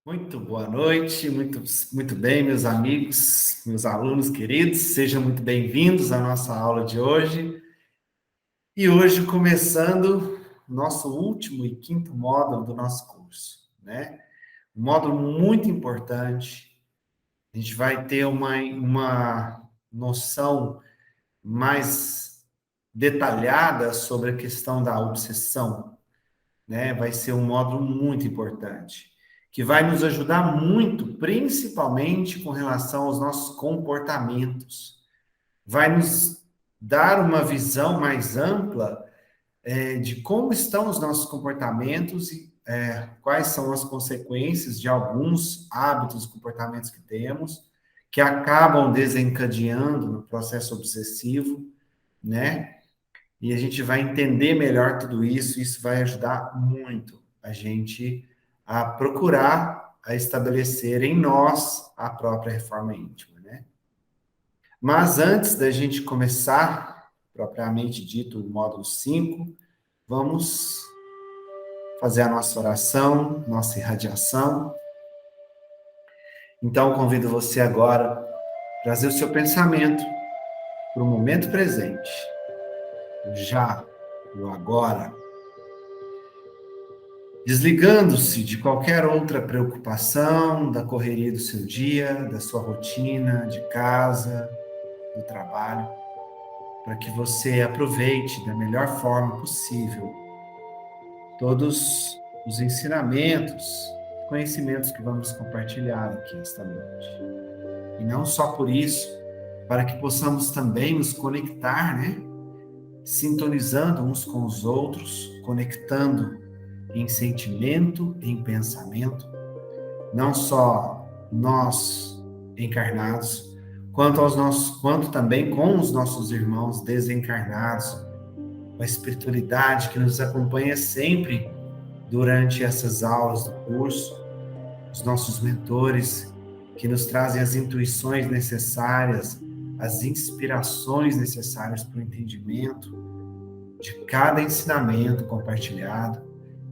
Muito boa noite, muito bem, meus amigos, meus alunos queridos, sejam muito bem-vindos à nossa aula de hoje. E hoje, começando nosso último e quinto módulo do nosso curso, né? Um módulo muito importante. A gente vai ter uma noção mais detalhada sobre a questão da obsessão, né? Vai ser um módulo muito importante, que vai nos ajudar muito, principalmente com relação aos nossos comportamentos. Vai nos dar uma visão mais ampla, de como estão os nossos comportamentos e quais são as consequências de alguns hábitos, comportamentos que temos, que acabam desencadeando no processo obsessivo, né? E a gente vai entender melhor tudo isso, e isso vai ajudar muito a gente a procurar a estabelecer em nós a própria reforma íntima, né? Mas antes da gente começar, propriamente dito, o módulo 5, vamos fazer a nossa oração, nossa irradiação. Então, convido você agora a trazer o seu pensamento para o momento presente, o já, o agora, desligando-se de qualquer outra preocupação, da correria do seu dia, da sua rotina, de casa, do trabalho, para que você aproveite da melhor forma possível todos os ensinamentos, conhecimentos que vamos compartilhar aqui esta noite. E não só por isso, para que possamos também nos conectar, né? Sintonizando uns com os outros, conectando em sentimento, em pensamento, não só nós encarnados, quanto também com os nossos irmãos desencarnados, com a espiritualidade que nos acompanha sempre durante essas aulas do curso, os nossos mentores que nos trazem as intuições necessárias, as inspirações necessárias para o entendimento de cada ensinamento compartilhado,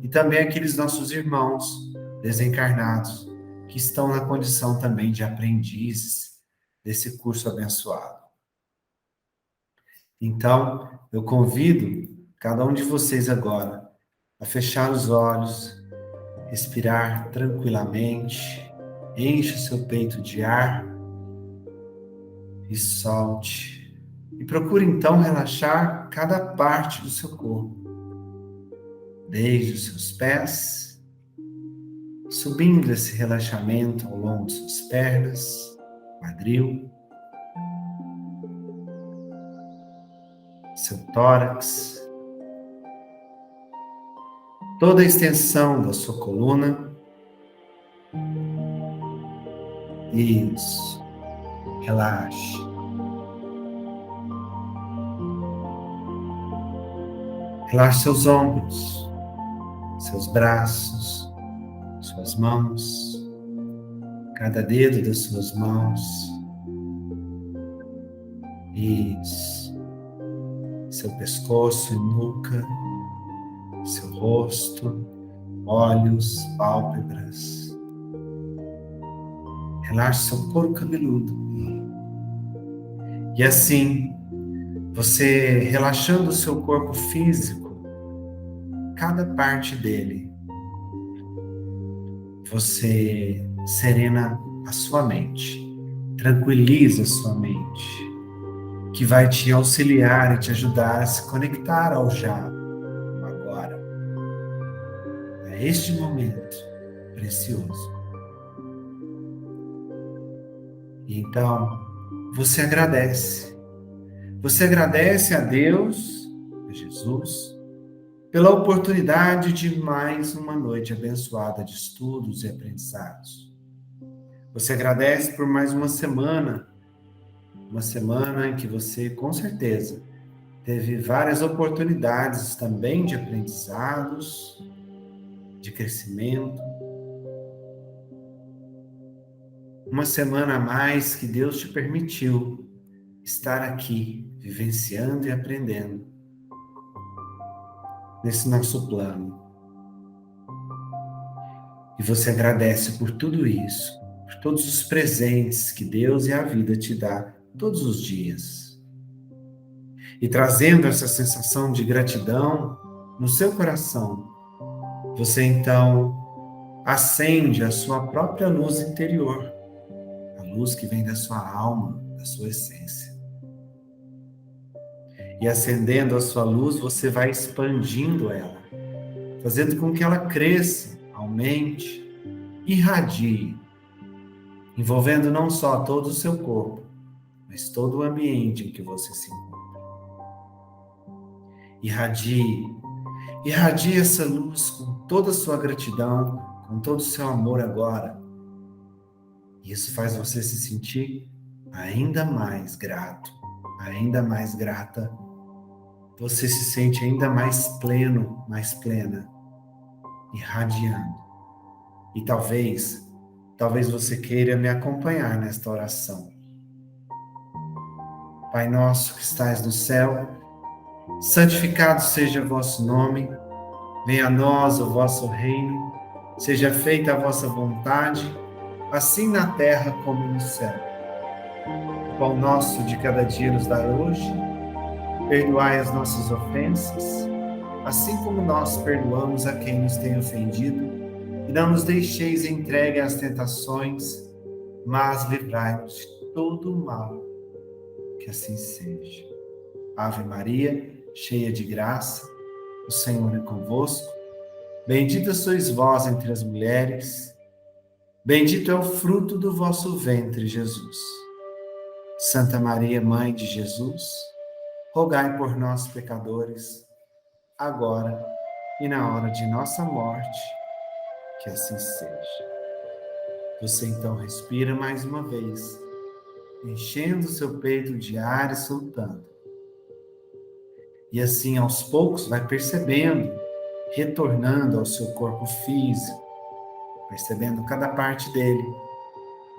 e também aqueles nossos irmãos desencarnados que estão na condição também de aprendizes desse curso abençoado. Então, eu convido cada um de vocês agora a fechar os olhos, respirar tranquilamente, enche o seu peito de ar e solte. E procure então relaxar cada parte do seu corpo, desde os seus pés, subindo esse relaxamento ao longo de suas pernas, quadril, seu tórax, toda a extensão da sua coluna. Isso, relaxe. Relaxe seus ombros, seus braços, suas mãos, cada dedo das suas mãos. Isso. Seu pescoço e nuca, seu rosto, olhos, pálpebras. Relaxe seu couro cabeludo. E assim, você relaxando o seu corpo físico, cada parte dele, você serena a sua mente, tranquiliza a sua mente, que vai te auxiliar e te ajudar a se conectar ao já, ao agora, a este momento precioso. E então, você agradece a Deus, a Jesus, pela oportunidade de mais uma noite abençoada de estudos e aprendizados. Você agradece por mais uma semana em que você, com certeza, teve várias oportunidades também de aprendizados, de crescimento. Uma semana a mais que Deus te permitiu estar aqui, vivenciando e aprendendo nesse nosso plano. E você agradece por tudo isso, por todos os presentes que Deus e a vida te dá todos os dias. E trazendo essa sensação de gratidão no seu coração, você então acende a sua própria luz interior, a luz que vem da sua alma, da sua essência. E acendendo a sua luz, você vai expandindo ela, fazendo com que ela cresça, aumente, irradie, envolvendo não só todo o seu corpo, mas todo o ambiente em que você se encontra. Irradie, irradie essa luz com toda a sua gratidão, com todo o seu amor agora. E isso faz você se sentir ainda mais grato, ainda mais grata. Você se sente ainda mais pleno, mais plena, irradiando. E talvez você queira me acompanhar nesta oração. Pai nosso que estais no céu, santificado seja o vosso nome, venha a nós o vosso reino, seja feita a vossa vontade, assim na terra como no céu. O pão nosso de cada dia nos dai hoje, perdoai as nossas ofensas, assim como nós perdoamos a quem nos tem ofendido, e não nos deixeis entregue às tentações, mas livrai-nos de todo o mal, que assim seja. Ave Maria, cheia de graça, o Senhor é convosco, bendita sois vós entre as mulheres, bendito é o fruto do vosso ventre, Jesus. Santa Maria, Mãe de Jesus, rogai por nós, pecadores, agora e na hora de nossa morte, que assim seja. Você então respira mais uma vez, enchendo o seu peito de ar e soltando. E assim, aos poucos, vai percebendo, retornando ao seu corpo físico, percebendo cada parte dele,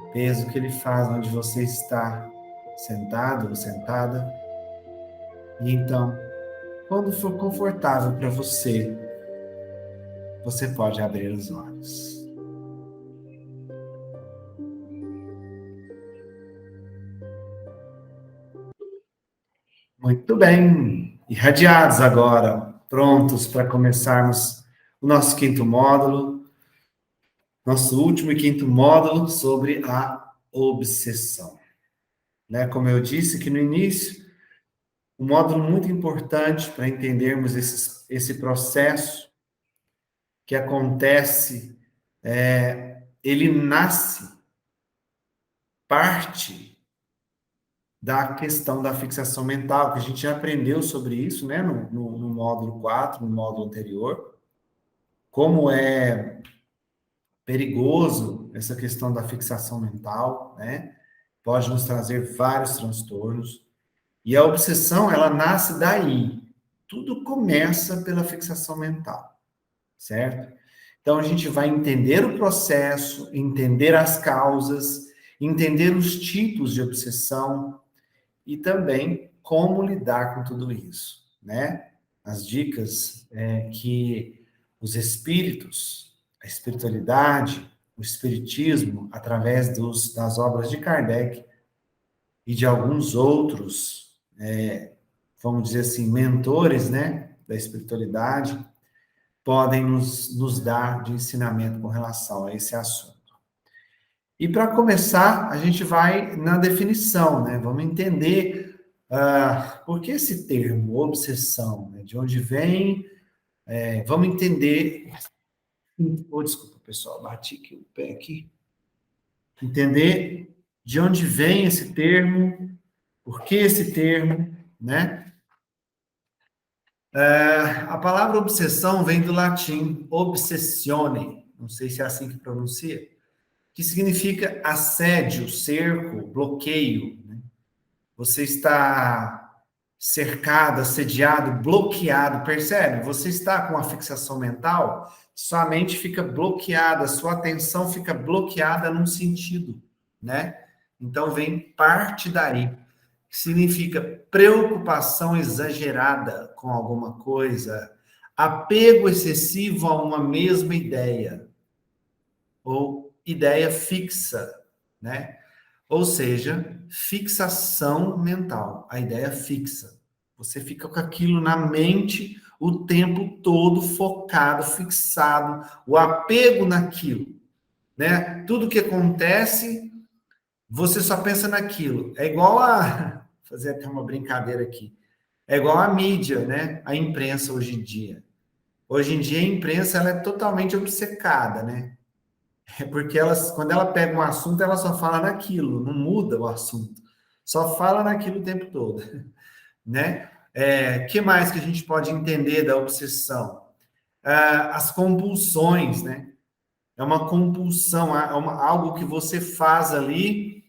o peso que ele faz onde você está, sentado ou sentada. E então, quando for confortável para você, você pode abrir os olhos. Muito bem, irradiados agora, prontos para começarmos o nosso quinto módulo, nosso último e quinto módulo sobre a obsessão. Né? Como eu disse aqui no início, um módulo muito importante para entendermos esse processo que acontece, ele nasce, parte da questão da fixação mental, que a gente já aprendeu sobre isso, né, no módulo 4, no módulo anterior, como é perigoso essa questão da fixação mental, né, pode nos trazer vários transtornos, e a obsessão, ela nasce daí, tudo começa pela fixação mental, certo? Então, a gente vai entender o processo, entender as causas, entender os tipos de obsessão, e também como lidar com tudo isso, né? As dicas que os espíritos, a espiritualidade, o espiritismo, através das obras de Kardec e de alguns outros, vamos dizer assim, mentores, né, da espiritualidade, podem nos dar de ensinamento com relação a esse assunto. E para começar, a gente vai na definição, né? Vamos entender por que esse termo, obsessão, né? De onde vem, vamos entender... Oh, desculpa, pessoal, bati aqui o pé aqui. Entender de onde vem esse termo, por que esse termo, né? A palavra obsessão vem do latim obsessione, não sei se é assim que pronuncia, que significa assédio, cerco, bloqueio. Né? Você está cercado, assediado, bloqueado, percebe? Você está com a fixação mental, sua mente fica bloqueada, sua atenção fica bloqueada num sentido, né? Então vem parte daí, que significa preocupação exagerada com alguma coisa, apego excessivo a uma mesma ideia. ou ideia fixa, né? Ou seja, fixação mental, a ideia fixa. Você fica com aquilo na mente o tempo todo, focado, fixado, o apego naquilo, né? Tudo que acontece, você só pensa naquilo. É igual a fazer até uma brincadeira aqui. É igual a mídia, né? A imprensa hoje em dia. Hoje em dia a imprensa ela é totalmente obcecada, né? É porque quando ela pega um assunto, ela só fala naquilo, não muda o assunto. Só fala naquilo o tempo todo, né? Que mais que a gente pode entender da obsessão? As compulsões, né? É uma compulsão, algo que você faz ali,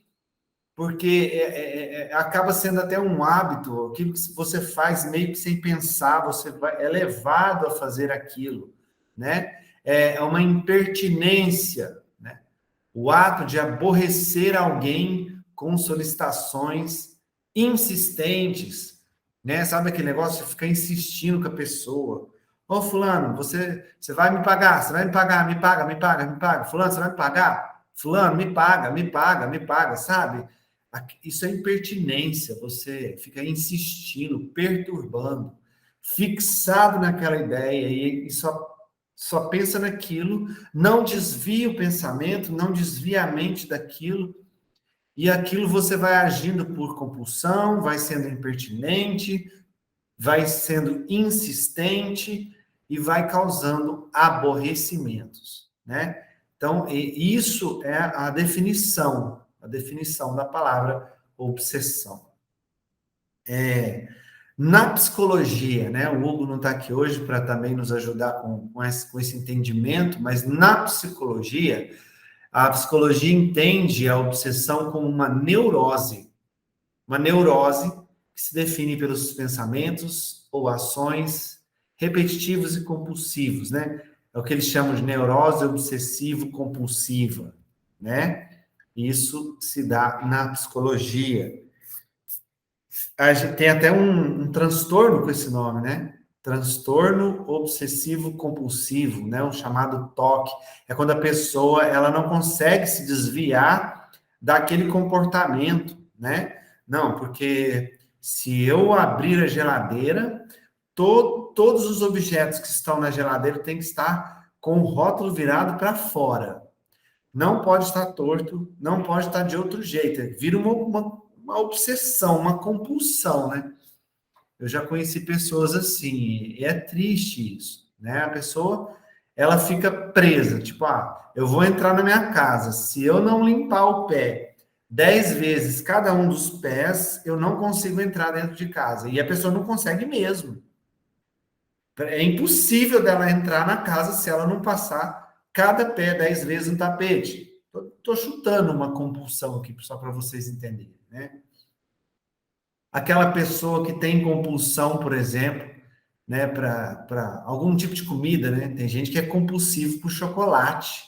porque acaba sendo até um hábito, aquilo que você faz meio que sem pensar, é levado a fazer aquilo, né? É uma impertinência, né? O ato de aborrecer alguém com solicitações insistentes, né? Sabe aquele negócio de ficar insistindo com a pessoa? Ô, fulano, você vai me pagar, você vai me pagar, me paga, me paga, me paga. Fulano, você vai me pagar? Fulano, me paga, me paga, me paga, sabe? Isso é impertinência, você fica insistindo, perturbando, fixado naquela ideia e só pensa naquilo, não desvia o pensamento, não desvia a mente daquilo, e aquilo você vai agindo por compulsão, vai sendo impertinente, vai sendo insistente e vai causando aborrecimentos, né? Então, isso é a definição da palavra obsessão. Na psicologia, né? O Hugo não está aqui hoje para também nos ajudar com esse entendimento, mas na psicologia, a psicologia entende a obsessão como uma neurose que se define pelos pensamentos ou ações repetitivos e compulsivos, né? É o que eles chamam de neurose obsessivo-compulsiva, né? Isso se dá na psicologia. A gente tem até um transtorno com esse nome, né? Transtorno obsessivo compulsivo, né? O chamado TOC. É quando a pessoa ela não consegue se desviar daquele comportamento, né? Não, porque se eu abrir a geladeira, todos os objetos que estão na geladeira têm que estar com o rótulo virado para fora. Não pode estar torto, não pode estar de outro jeito. Vira uma obsessão, uma compulsão, né? Eu já conheci pessoas assim, e é triste isso, né? A pessoa, ela fica presa, tipo, eu vou entrar na minha casa, se eu não limpar o pé 10 vezes cada um dos pés, eu não consigo entrar dentro de casa. E a pessoa não consegue mesmo. É impossível dela entrar na casa se ela não passar cada pé 10 vezes no tapete. Estou chutando uma compulsão aqui, só para vocês entenderem, né? Aquela pessoa que tem compulsão, por exemplo, né, para algum tipo de comida, né? Tem gente que é compulsivo por chocolate,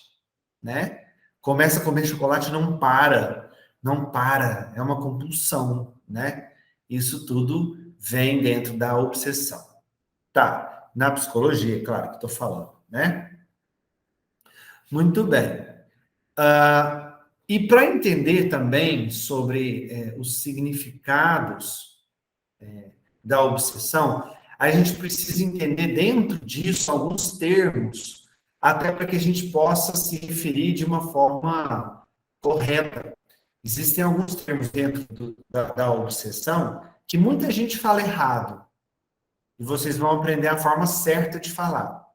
né? Começa a comer chocolate, não para, não para, é uma compulsão, né? Isso tudo vem dentro da obsessão. Tá, na psicologia, claro que estou falando, né? Muito bem. E para entender também sobre os significados da obsessão, a gente precisa entender dentro disso alguns termos, até para que a gente possa se referir de uma forma correta. Existem alguns termos dentro da obsessão que muita gente fala errado, e vocês vão aprender a forma certa de falar.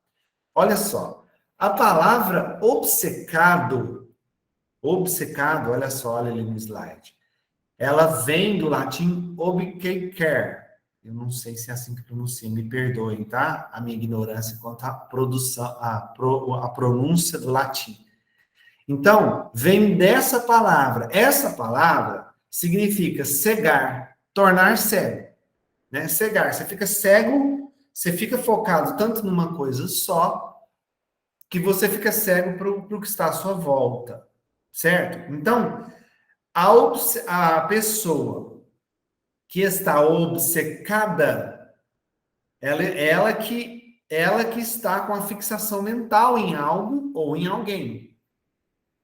Olha só, a palavra obcecado, olha só, olha ali no slide, ela vem do latim obcecar. Eu não sei se é assim que pronuncia, me perdoem, tá? A minha ignorância quanto à produção, a pronúncia do latim. Então, vem dessa palavra. Essa palavra significa cegar, tornar cego, né? Cegar, você fica cego, você fica focado tanto numa coisa só, que você fica cego para o que está à sua volta, certo? Então, a pessoa que está obcecada, ela que está com a fixação mental em algo ou em alguém.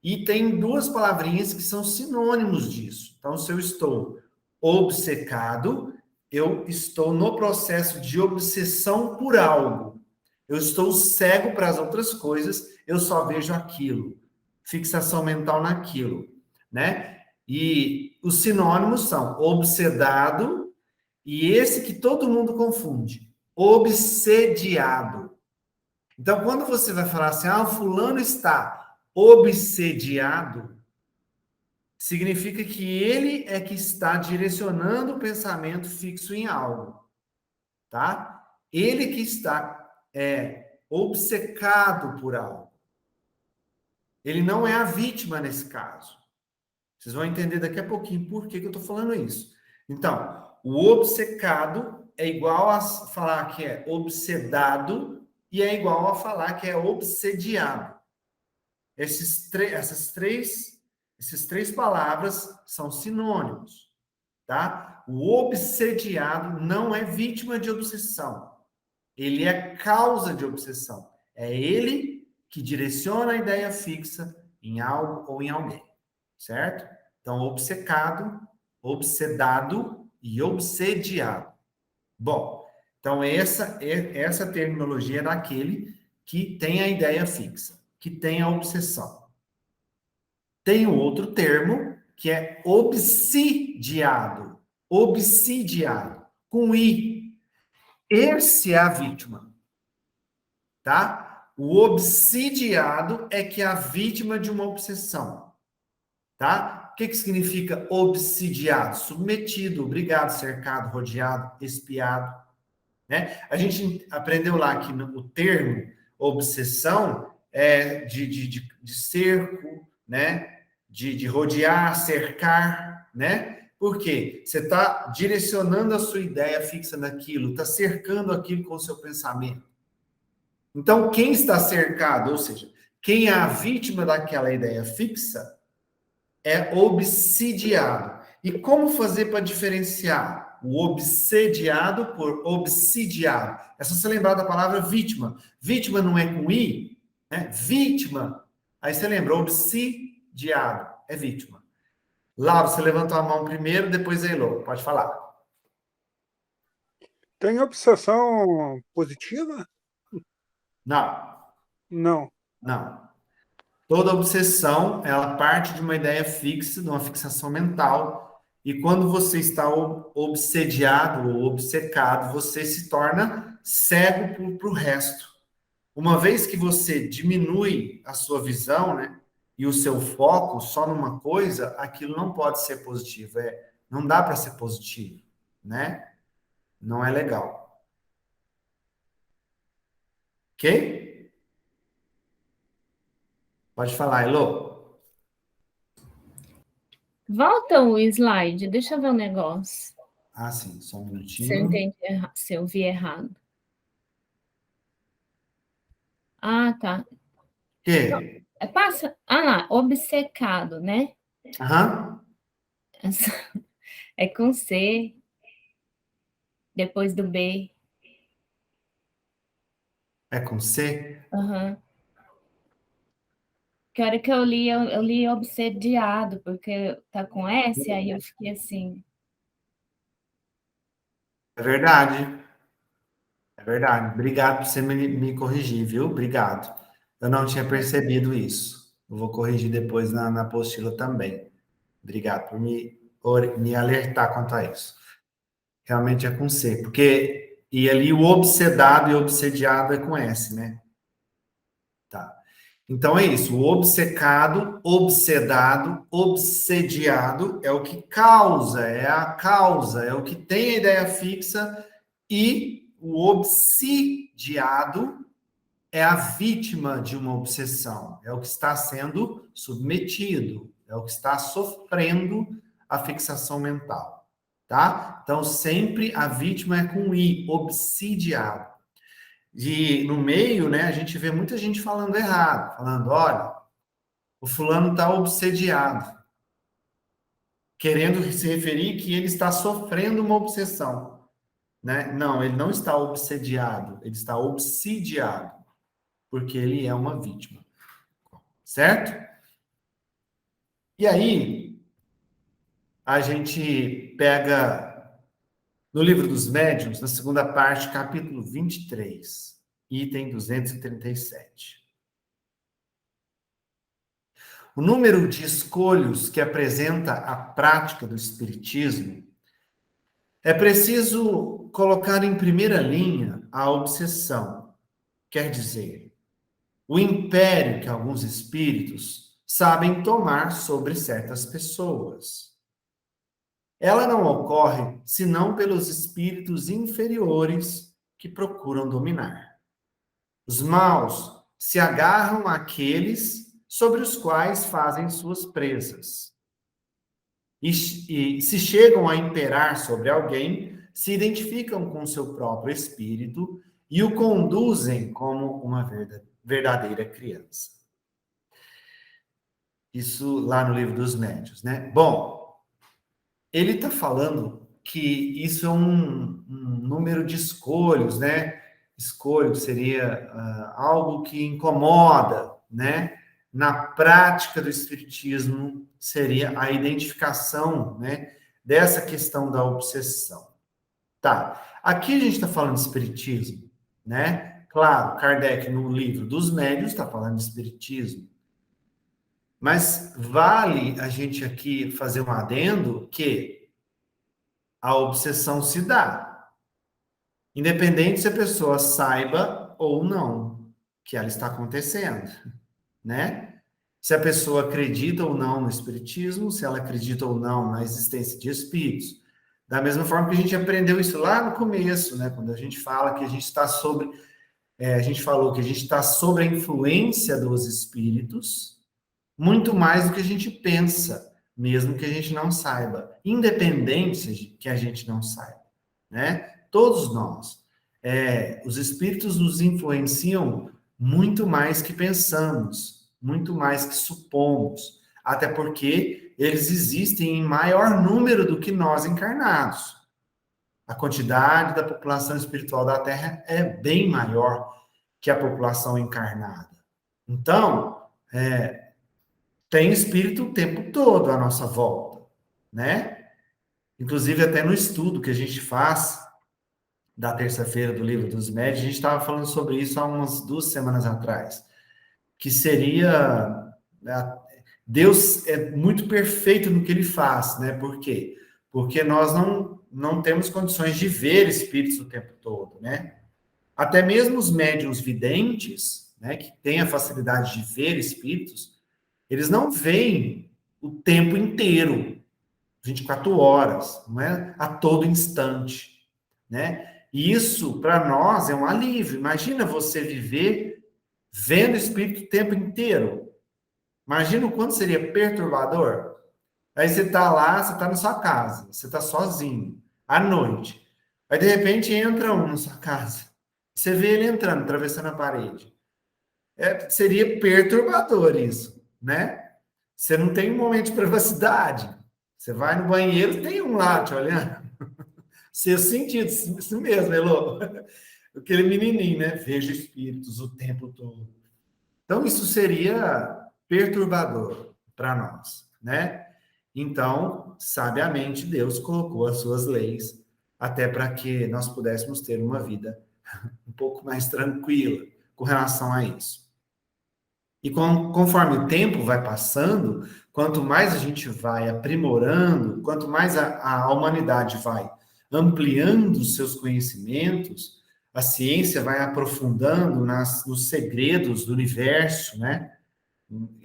E tem duas palavrinhas que são sinônimos disso. Então, se eu estou obcecado, eu estou no processo de obsessão por algo. Eu estou cego para as outras coisas, eu só vejo aquilo. Fixação mental naquilo, né? E os sinônimos são obsedado e esse que todo mundo confunde, obsediado. Então, quando você vai falar assim, o fulano está obsediado, significa que ele é que está direcionando o pensamento fixo em algo, tá? Ele que está obcecado por algo. Ele não é a vítima nesse caso. Vocês vão entender daqui a pouquinho por que eu estou falando isso. Então, o obcecado é igual a falar que é obsedado e é igual a falar que é obsediado. Essas três palavras são sinônimos, tá? O obsediado não é vítima de obsessão. Ele é causa de obsessão. É ele que direciona a ideia fixa em algo ou em alguém, certo? Então, obcecado, obsedado e obsediado. Bom, então essa terminologia é daquele que tem a ideia fixa, que tem a obsessão. Tem um outro termo que é obsidiado. Obsidiado, com I. Esse é a vítima, tá? O obsidiado é que é a vítima de uma obsessão, tá? O que significa obsidiado? Submetido, obrigado, cercado, rodeado, espiado, né? A gente aprendeu lá que o termo obsessão é de cerco, né? De rodear, cercar, né? Por quê? Você está direcionando a sua ideia fixa naquilo, está cercando aquilo com o seu pensamento. Então, quem está cercado, ou seja, quem é a vítima daquela ideia fixa, é obsidiado. E como fazer para diferenciar o obsediado por obsidiado? É só você lembrar da palavra vítima. Vítima não é com I, né? Vítima. Aí você lembra, obsidiado é vítima. Laura, você levantou a mão primeiro, depois a Elô. Pode falar. Tem obsessão positiva? Não, Não. não. Toda obsessão, ela parte de uma ideia fixa, de uma fixação mental, e quando você está obsediado ou obcecado, você se torna cego para o resto. Uma vez que você diminui a sua visão, né, e o seu foco só numa coisa, aquilo não pode ser positivo, não dá para ser positivo, né? Não é legal. Ok? Pode falar, Elô. Volta o slide, deixa eu ver um negócio. Ah, sim, só um Se eu minutinho. entendi, se eu vi errado. Ah, tá. Que? Passa. Ah lá, obcecado, né? Aham. É com C, depois do B. É com C? Uhum. Que hora que eu li obsediado, porque tá com S, aí eu fiquei assim. É verdade. É verdade. Obrigado por você me corrigir, viu? Obrigado. Eu não tinha percebido isso. Eu vou corrigir depois na apostila também. Obrigado por me alertar quanto a isso. Realmente é com C, porque e ali o obsedado e obsediado é com S, né? Tá. Então é isso. O obcecado, obsedado, obsediado é o que causa, é a causa, é o que tem a ideia fixa, e o obsidiado é a vítima de uma obsessão, é o que está sendo submetido, é o que está sofrendo a fixação mental, tá? Então sempre a vítima é com I, obsidiado. E no meio, né, a gente vê muita gente falando errado, falando, olha, o fulano está obsediado, querendo se referir que ele está sofrendo uma obsessão, né? Não, ele não está obsediado, ele está obsidiado, porque ele é uma vítima, certo? E aí, a gente pega no Livro dos Médiuns, na segunda parte, capítulo 23, item 237. O número de escolhos que apresenta a prática do Espiritismo é preciso colocar em primeira linha a obsessão, quer dizer, o império que alguns espíritos sabem tomar sobre certas pessoas. Ela não ocorre senão pelos espíritos inferiores que procuram dominar. Os maus se agarram àqueles sobre os quais fazem suas presas. E se chegam a imperar sobre alguém, se identificam com seu próprio espírito e o conduzem como uma verdadeira criança. Isso lá no Livro dos Médiuns, né? Bom, ele está falando que isso é um número de escolhos, né? Escolho seria algo que incomoda, né? Na prática do Espiritismo, seria a identificação, né, dessa questão da obsessão. Tá, aqui a gente está falando de Espiritismo, né? Claro, Kardec, no Livro dos Médiuns, está falando de Espiritismo. Mas vale a gente aqui fazer um adendo que a obsessão se dá, independente se a pessoa saiba ou não que ela está acontecendo, né? Se a pessoa acredita ou não no espiritismo, se ela acredita ou não na existência de espíritos. Da mesma forma que a gente aprendeu isso lá no começo, né? Quando a gente fala que a gente está sobre, a gente falou que a gente está sob a influência dos espíritos, muito mais do que a gente pensa, mesmo que a gente não saiba, independente que a gente não saiba, né? Todos nós. Os espíritos nos influenciam muito mais que pensamos, muito mais que supomos, até porque eles existem em maior número do que nós encarnados. A quantidade da população espiritual da Terra é bem maior que a população encarnada. Então, tem espírito o tempo todo à nossa volta, né? Inclusive, até no estudo que a gente faz da terça-feira do Livro dos Médiuns, a gente estava falando sobre isso há umas 2 semanas atrás, que seria... Deus é muito perfeito no que ele faz, né? Por quê? Porque nós não temos condições de ver espíritos o tempo todo, né? Até mesmo os médiuns videntes, né, que têm a facilidade de ver espíritos, eles não veem o tempo inteiro, 24 horas, não é a todo instante, né? E isso, para nós, é um alívio. Imagina você viver vendo espírito o tempo inteiro. Imagina o quanto seria perturbador. Aí você está lá, você está na sua casa, você está sozinho, à noite. Aí, de repente, entra um na sua casa. Você vê ele entrando, atravessando a parede. Seria perturbador isso, né? Você não tem um momento de privacidade. Você vai no banheiro, tem um lá te olhando. Seu sentido, isso mesmo, Elô. Aquele menininho, né? Veja espíritos o tempo todo. Então, isso seria perturbador para nós, né? Então, sabiamente, Deus colocou as suas leis até para que nós pudéssemos ter uma vida um pouco mais tranquila com relação a isso. E conforme o tempo vai passando, quanto mais a gente vai aprimorando, quanto mais a humanidade vai ampliando os seus conhecimentos, a ciência vai aprofundando nos segredos do universo, né?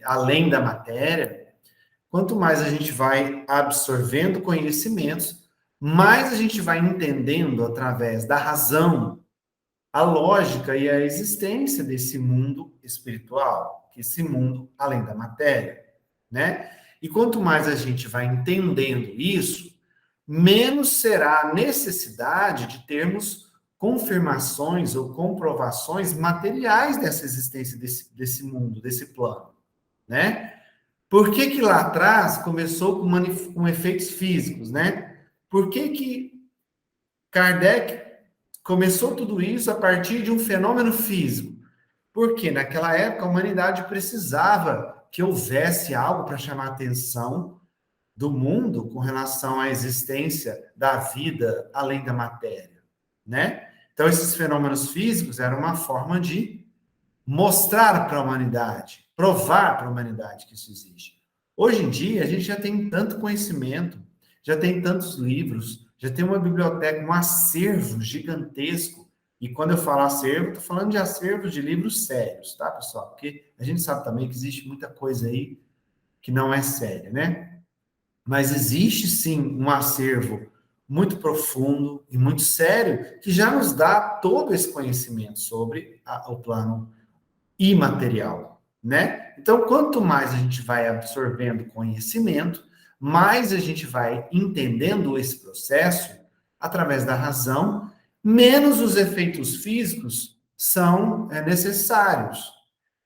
Além da matéria, quanto mais a gente vai absorvendo conhecimentos, mais a gente vai entendendo através da razão a lógica e a existência desse mundo espiritual, esse mundo além da matéria, né? E quanto mais a gente vai entendendo isso, menos será a necessidade de termos confirmações ou comprovações materiais dessa existência desse mundo, desse plano, né? Por que lá atrás começou com efeitos físicos, né? Por que Kardec começou tudo isso a partir de um fenômeno físico? Porque naquela época a humanidade precisava que houvesse algo para chamar a atenção do mundo com relação à existência da vida além da matéria, né? Então, esses fenômenos físicos eram uma forma de mostrar para a humanidade, provar para a humanidade que isso existe. Hoje em dia, a gente já tem tanto conhecimento, já tem tantos livros, já tem uma biblioteca, um acervo gigantesco. E quando eu falo acervo, estou falando de acervo de livros sérios, tá, pessoal? Porque a gente sabe também que existe muita coisa aí que não é séria, né? Mas existe, sim, um acervo muito profundo e muito sério que já nos dá todo esse conhecimento sobre o plano imaterial, né? Então, quanto mais a gente vai absorvendo conhecimento, mais a gente vai entendendo esse processo através da razão, menos os efeitos físicos são necessários.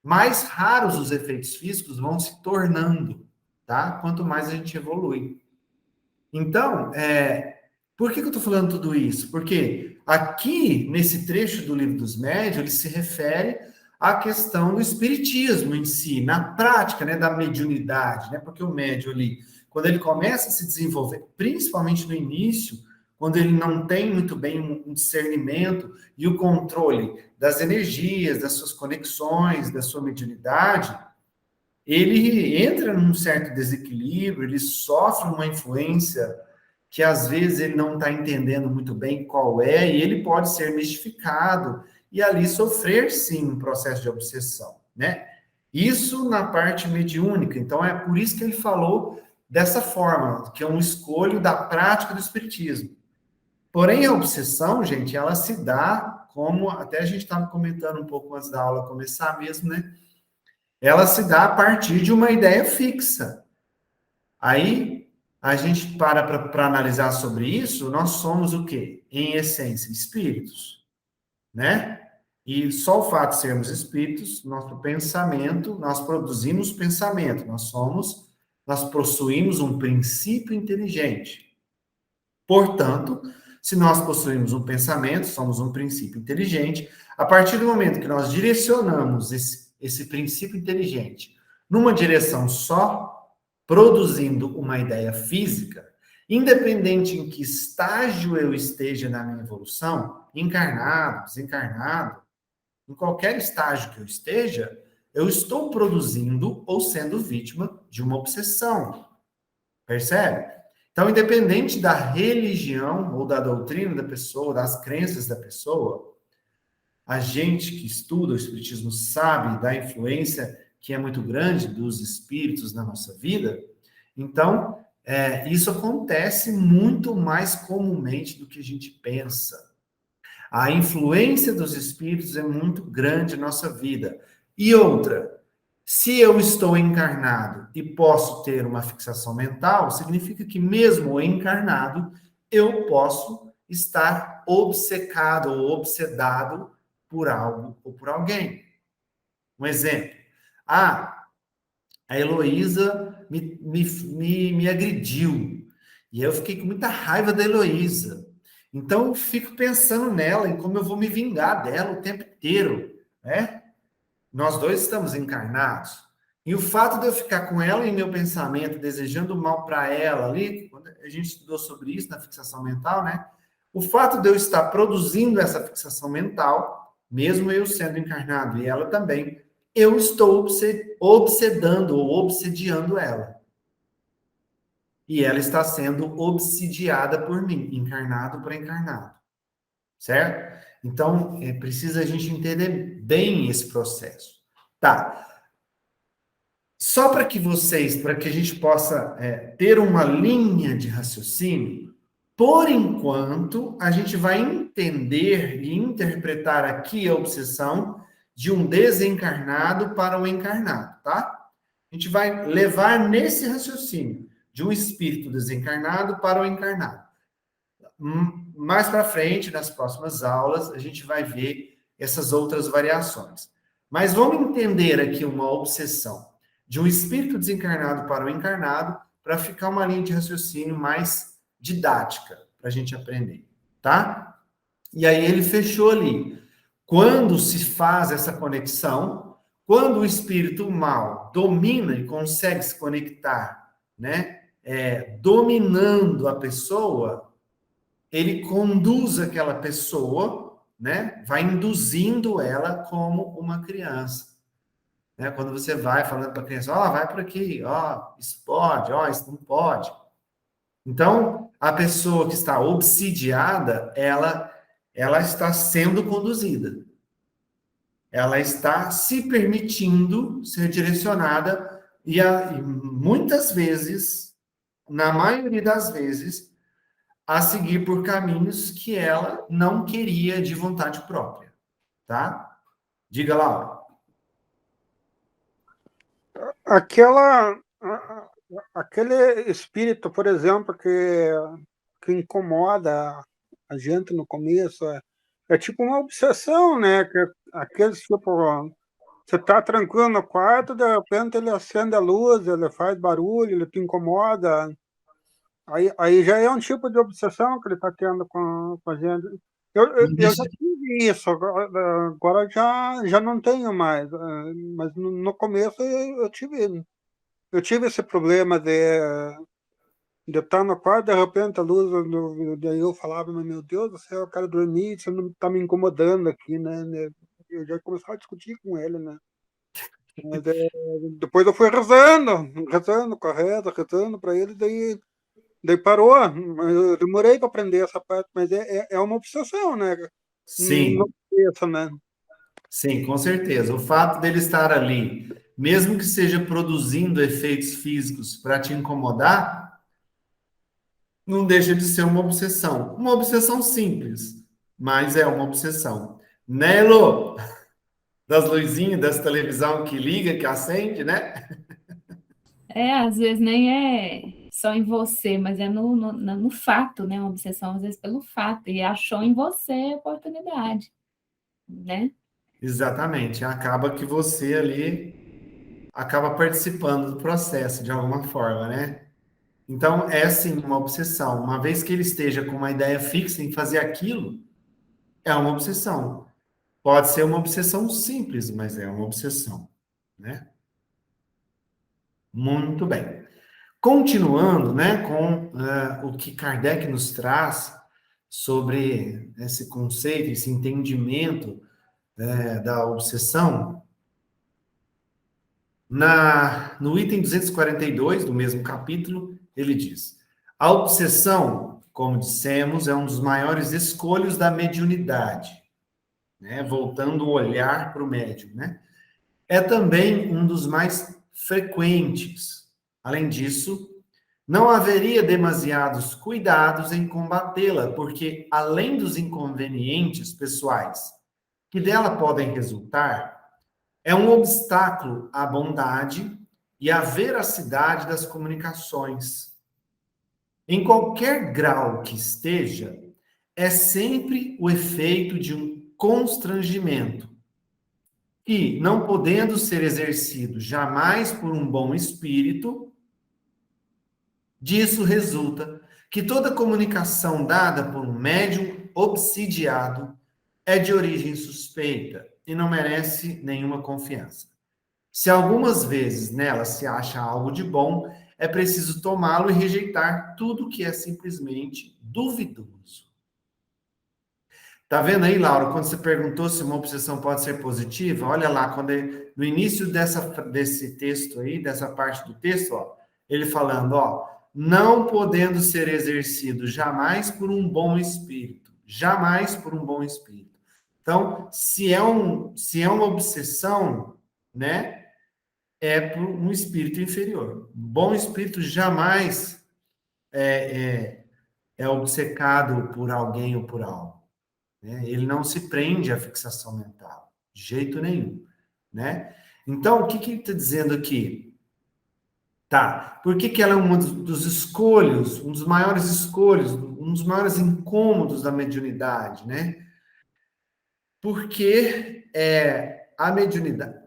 Mais raros os efeitos físicos vão se tornando, tá? Quanto mais a gente evolui. Então, por que eu estou falando tudo isso? Porque aqui, nesse trecho do Livro dos Médiuns, ele se refere à questão do espiritismo em si, na prática, né, da mediunidade, né? Porque o médium ali, quando ele começa a se desenvolver, principalmente no início, quando ele não tem muito bem um discernimento e o controle das energias, das suas conexões, da sua mediunidade, ele entra num certo desequilíbrio, ele sofre uma influência que às vezes ele não está entendendo muito bem qual é, e ele pode ser mistificado e ali sofrer, sim, um processo de obsessão, né? Isso na parte mediúnica. Então, é por isso que ele falou dessa forma, que é um escolho da prática do espiritismo. Porém, a obsessão, gente, ela se dá como, até a gente estava comentando um pouco antes da aula começar mesmo, né? Ela se dá a partir de uma ideia fixa. Aí, a gente para analisar sobre isso, nós somos o quê? Em essência, espíritos, né? E só o fato de sermos espíritos, nosso pensamento, nós produzimos pensamento, nós possuímos um princípio inteligente. Portanto, se nós possuímos um pensamento, somos um princípio inteligente, a partir do momento que nós direcionamos esse princípio inteligente numa direção só, produzindo uma ideia física, independente em que estágio eu esteja na minha evolução, encarnado, desencarnado, em qualquer estágio que eu esteja, eu estou produzindo ou sendo vítima de uma obsessão. Percebe? Então, independente da religião ou da doutrina da pessoa, das crenças da pessoa, a gente que estuda o espiritismo sabe da influência que é muito grande dos espíritos na nossa vida. Então, isso acontece muito mais comumente do que a gente pensa. A influência dos espíritos é muito grande na nossa vida. E outra, se eu estou encarnado e posso ter uma fixação mental, significa que mesmo encarnado, eu posso estar obcecado ou obsedado por algo ou por alguém. Um exemplo. A Heloísa me agrediu. E eu fiquei com muita raiva da Heloísa. Então, eu fico pensando nela, em como eu vou me vingar dela o tempo inteiro, né? Nós dois estamos encarnados. E o fato de eu ficar com ela em meu pensamento, desejando mal para ela ali, quando a gente estudou sobre isso na fixação mental, né? O fato de eu estar produzindo essa fixação mental, mesmo eu sendo encarnado e ela também, eu estou obsedando ou obsediando ela. E ela está sendo obsidiada por mim, encarnado por encarnado. Certo? Então, precisa a gente entender bem esse processo. Tá. Só para que a gente possa ter uma linha de raciocínio, por enquanto, a gente vai entender e interpretar aqui a obsessão de um desencarnado para um encarnado, tá? A gente vai levar nesse raciocínio de um espírito desencarnado para o encarnado. Mais para frente, nas próximas aulas, a gente vai ver essas outras variações. Mas vamos entender aqui uma obsessão de um espírito desencarnado para o encarnado, para ficar uma linha de raciocínio mais didática, para a gente aprender, tá? E aí ele fechou ali. Quando se faz essa conexão, Quando o espírito mal domina e consegue se conectar, né, dominando a pessoa, ele conduz aquela pessoa, né, vai induzindo ela como uma criança. Né? Quando você vai falando para a criança, ó, vai por aqui, ó, isso pode, ó, isso não pode. Então, a pessoa que está obsidiada, ela está sendo conduzida. Ela está se permitindo ser direcionada e muitas vezes, na maioria das vezes, a seguir por caminhos que ela não queria de vontade própria, tá? Diga, Laura. Aquele espírito, por exemplo, que incomoda a gente no começo, é tipo uma obsessão, né? Que aqueles tipo, você tá tranquilo no quarto, de repente ele acende a luz, ele faz barulho, ele te incomoda. Aí já é um tipo de obsessão que ele está tendo com a gente. Eu já tive isso, agora já não tenho mais. Mas no começo eu tive esse problema de estar no quarto, de repente a luz, daí eu falava, meu Deus do céu, eu quero dormir, você não está me incomodando aqui, né? Eu já começava a discutir com ele, né? Mas, depois eu fui rezando, correto, rezando para ele, daí parou. Eu demorei para aprender essa parte, mas é uma obsessão, né? Não Sim, pensa, né? sim, com certeza. O fato dele estar ali, mesmo que seja produzindo efeitos físicos para te incomodar, não deixa de ser uma obsessão. Uma obsessão simples, mas é uma obsessão. Né, Elô? Das luzinhas, das televisão que liga, que acende, né? Às vezes nem é só em você, mas é no fato, né? Uma obsessão, às vezes, pelo fato, e achou em você a oportunidade, né? Exatamente. Acaba que você ali acaba participando do processo de alguma forma, né? Então, é sim uma obsessão. Uma vez que ele esteja com uma ideia fixa em fazer aquilo, é uma obsessão. Pode ser uma obsessão simples, mas é uma obsessão, né? Muito bem. Continuando, né, com o que Kardec nos traz sobre esse conceito, esse entendimento da obsessão, no item 242 do mesmo capítulo, ele diz: a obsessão, como dissemos, é um dos maiores escolhos da mediunidade, né? Voltando o olhar para o médium, né? É também um dos mais frequentes. Além disso, não haveria demasiados cuidados em combatê-la, porque, além dos inconvenientes pessoais que dela podem resultar, é um obstáculo à bondade e à veracidade das comunicações. Em qualquer grau que esteja, é sempre o efeito de um constrangimento que, não podendo ser exercido jamais por um bom espírito, disso resulta que toda comunicação dada por um médium obsidiado é de origem suspeita e não merece nenhuma confiança. Se algumas vezes nela se acha algo de bom, é preciso tomá-lo e rejeitar tudo que é simplesmente duvidoso. Tá vendo aí, Laura, quando você perguntou se uma obsessão pode ser positiva? Olha lá, no início desse texto aí, dessa parte do texto, ó, ele falando, ó, não podendo ser exercido jamais por um bom espírito, jamais por um bom espírito. Então, se é uma obsessão, né, é por um espírito inferior. Um bom espírito jamais é obcecado por alguém ou por algo. Né? Ele não se prende à fixação mental, de jeito nenhum, né? Então, o que ele está dizendo aqui? Tá, por que ela é dos escolhos, um dos maiores escolhos, um dos maiores incômodos da mediunidade, né? Porque a mediunidade,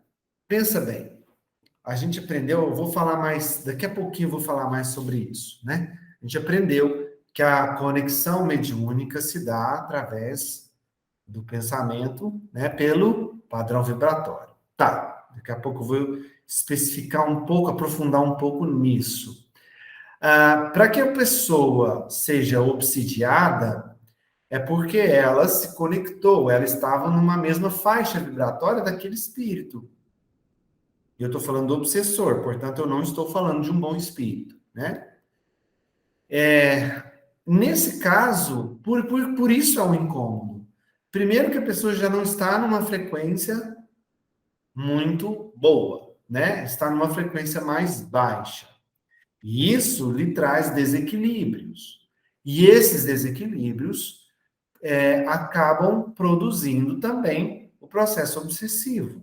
pensa bem, a gente aprendeu, eu vou falar mais, daqui a pouquinho eu vou falar mais sobre isso, né? A gente aprendeu que a conexão mediúnica se dá através do pensamento, né, pelo padrão vibratório. Tá. Daqui a pouco eu vou especificar um pouco, aprofundar um pouco nisso. Para que a pessoa seja obsidiada, é porque ela se conectou, ela estava numa mesma faixa vibratória daquele espírito. E eu estou falando do obsessor, portanto, eu não estou falando de um bom espírito, né? Nesse caso, por isso é um incômodo. Primeiro que a pessoa já não está numa frequência muito boa, né? Está numa frequência mais baixa. E isso lhe traz desequilíbrios. E esses desequilíbrios acabam produzindo também o processo obsessivo.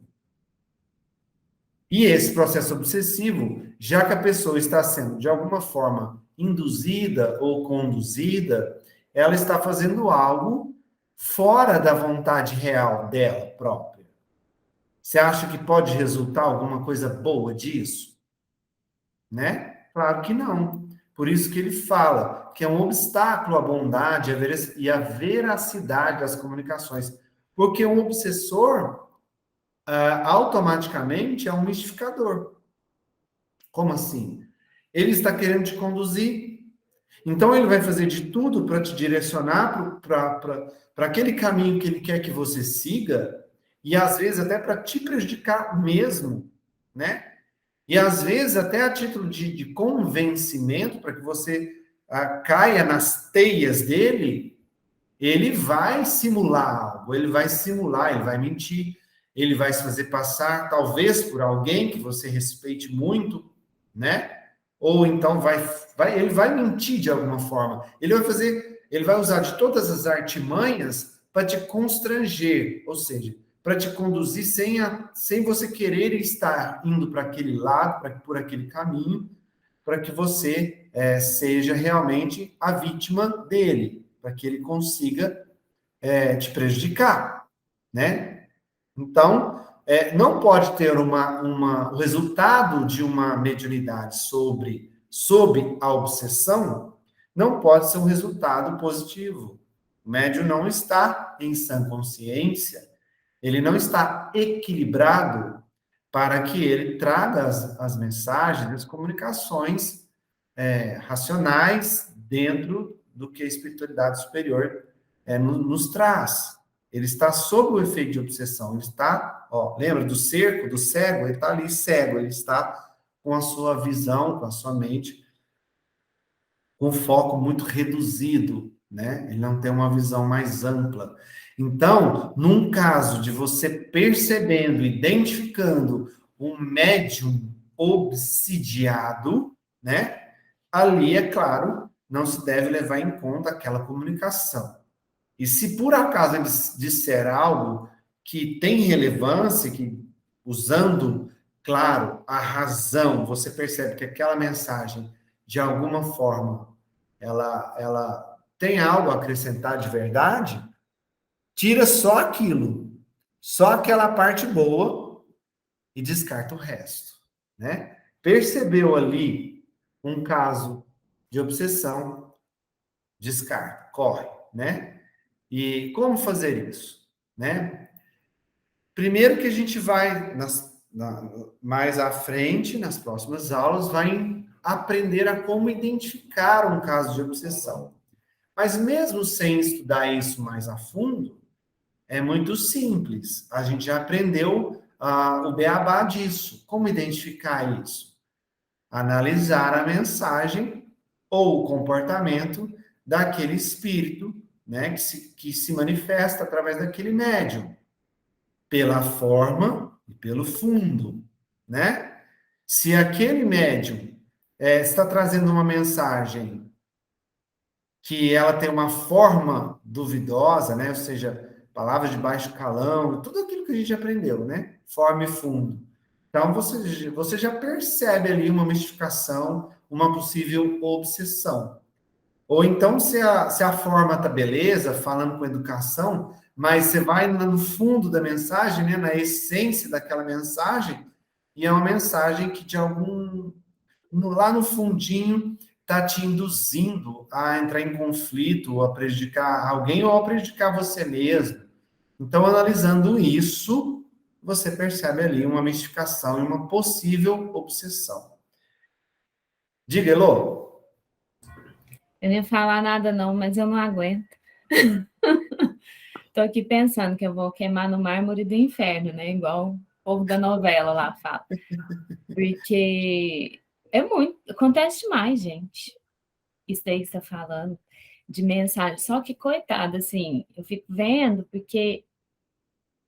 E esse processo obsessivo, já que a pessoa está sendo, de alguma forma, induzida ou conduzida, ela está fazendo algo fora da vontade real dela própria. Você acha que pode resultar alguma coisa boa disso? Né? Claro que não. Por isso que ele fala que é um obstáculo à bondade e à veracidade das comunicações. Porque um obsessor, automaticamente, é um mistificador. Como assim? Ele está querendo te conduzir. Então, ele vai fazer de tudo para te direcionar para aquele caminho que ele quer que você siga, e às vezes até para te prejudicar mesmo, né? E às vezes até a título de convencimento, para que você caia nas teias dele, ele vai simular algo, ele vai mentir, ele vai se fazer passar, talvez por alguém que você respeite muito, né? Ou então ele vai mentir de alguma forma. Ele vai usar de todas as artimanhas para te constranger, ou seja, para te conduzir sem você querer estar indo para aquele lado, por aquele caminho, para que você seja realmente a vítima dele, para que ele consiga te prejudicar, né? Então, não pode ter o resultado de uma mediunidade sob a obsessão, não pode ser um resultado positivo. O médium não está em sã consciência, ele não está equilibrado para que ele traga as mensagens, as comunicações racionais dentro do que a espiritualidade superior nos traz. Ele está sob o efeito de obsessão. Ele está, lembra do cerco, do cego? Ele está ali cego, ele está com a sua visão, com a sua mente, com foco muito reduzido, né? Ele não tem uma visão mais ampla. Então, num caso de você percebendo, identificando um médium obsidiado, né? Ali, é claro, não se deve levar em conta aquela comunicação. E se por acaso ele disser algo que tem relevância, que usando, claro, a razão, você percebe que aquela mensagem, de alguma forma, ela tem algo a acrescentar de verdade, tira só aquilo, só aquela parte boa e descarta o resto, né? Percebeu ali um caso de obsessão, descarta, corre, né? E como fazer isso, né? Primeiro que a gente vai, mais à frente, nas próximas aulas, vai aprender a como identificar um caso de obsessão. Mas mesmo sem estudar isso mais a fundo, é muito simples. A gente já aprendeu o beabá disso. Como identificar isso? Analisar a mensagem ou o comportamento daquele espírito, né, que se manifesta através daquele médium, pela forma e pelo fundo, né? Se aquele médium está trazendo uma mensagem que ela tem uma forma duvidosa, né? Ou seja, palavras de baixo calão, tudo aquilo que a gente aprendeu, né? Forma e fundo. Então, você já percebe ali uma mistificação, uma possível obsessão. Ou então, se a forma está beleza, falando com educação, mas você vai no fundo da mensagem, né, na essência daquela mensagem, e é uma mensagem que lá no fundinho está te induzindo a entrar em conflito, ou a prejudicar alguém, ou a prejudicar você mesmo. Então, analisando isso, você percebe ali uma mistificação e uma possível obsessão. Diga, Elô. Eu não ia falar nada não, mas eu não aguento. Tô aqui pensando que eu vou queimar no mármore do inferno, né? Igual o povo da novela lá fala. Porque é muito... Acontece demais, gente. Isso daí que você tá falando, de mensagem. Só que, coitado, assim, eu fico vendo, porque,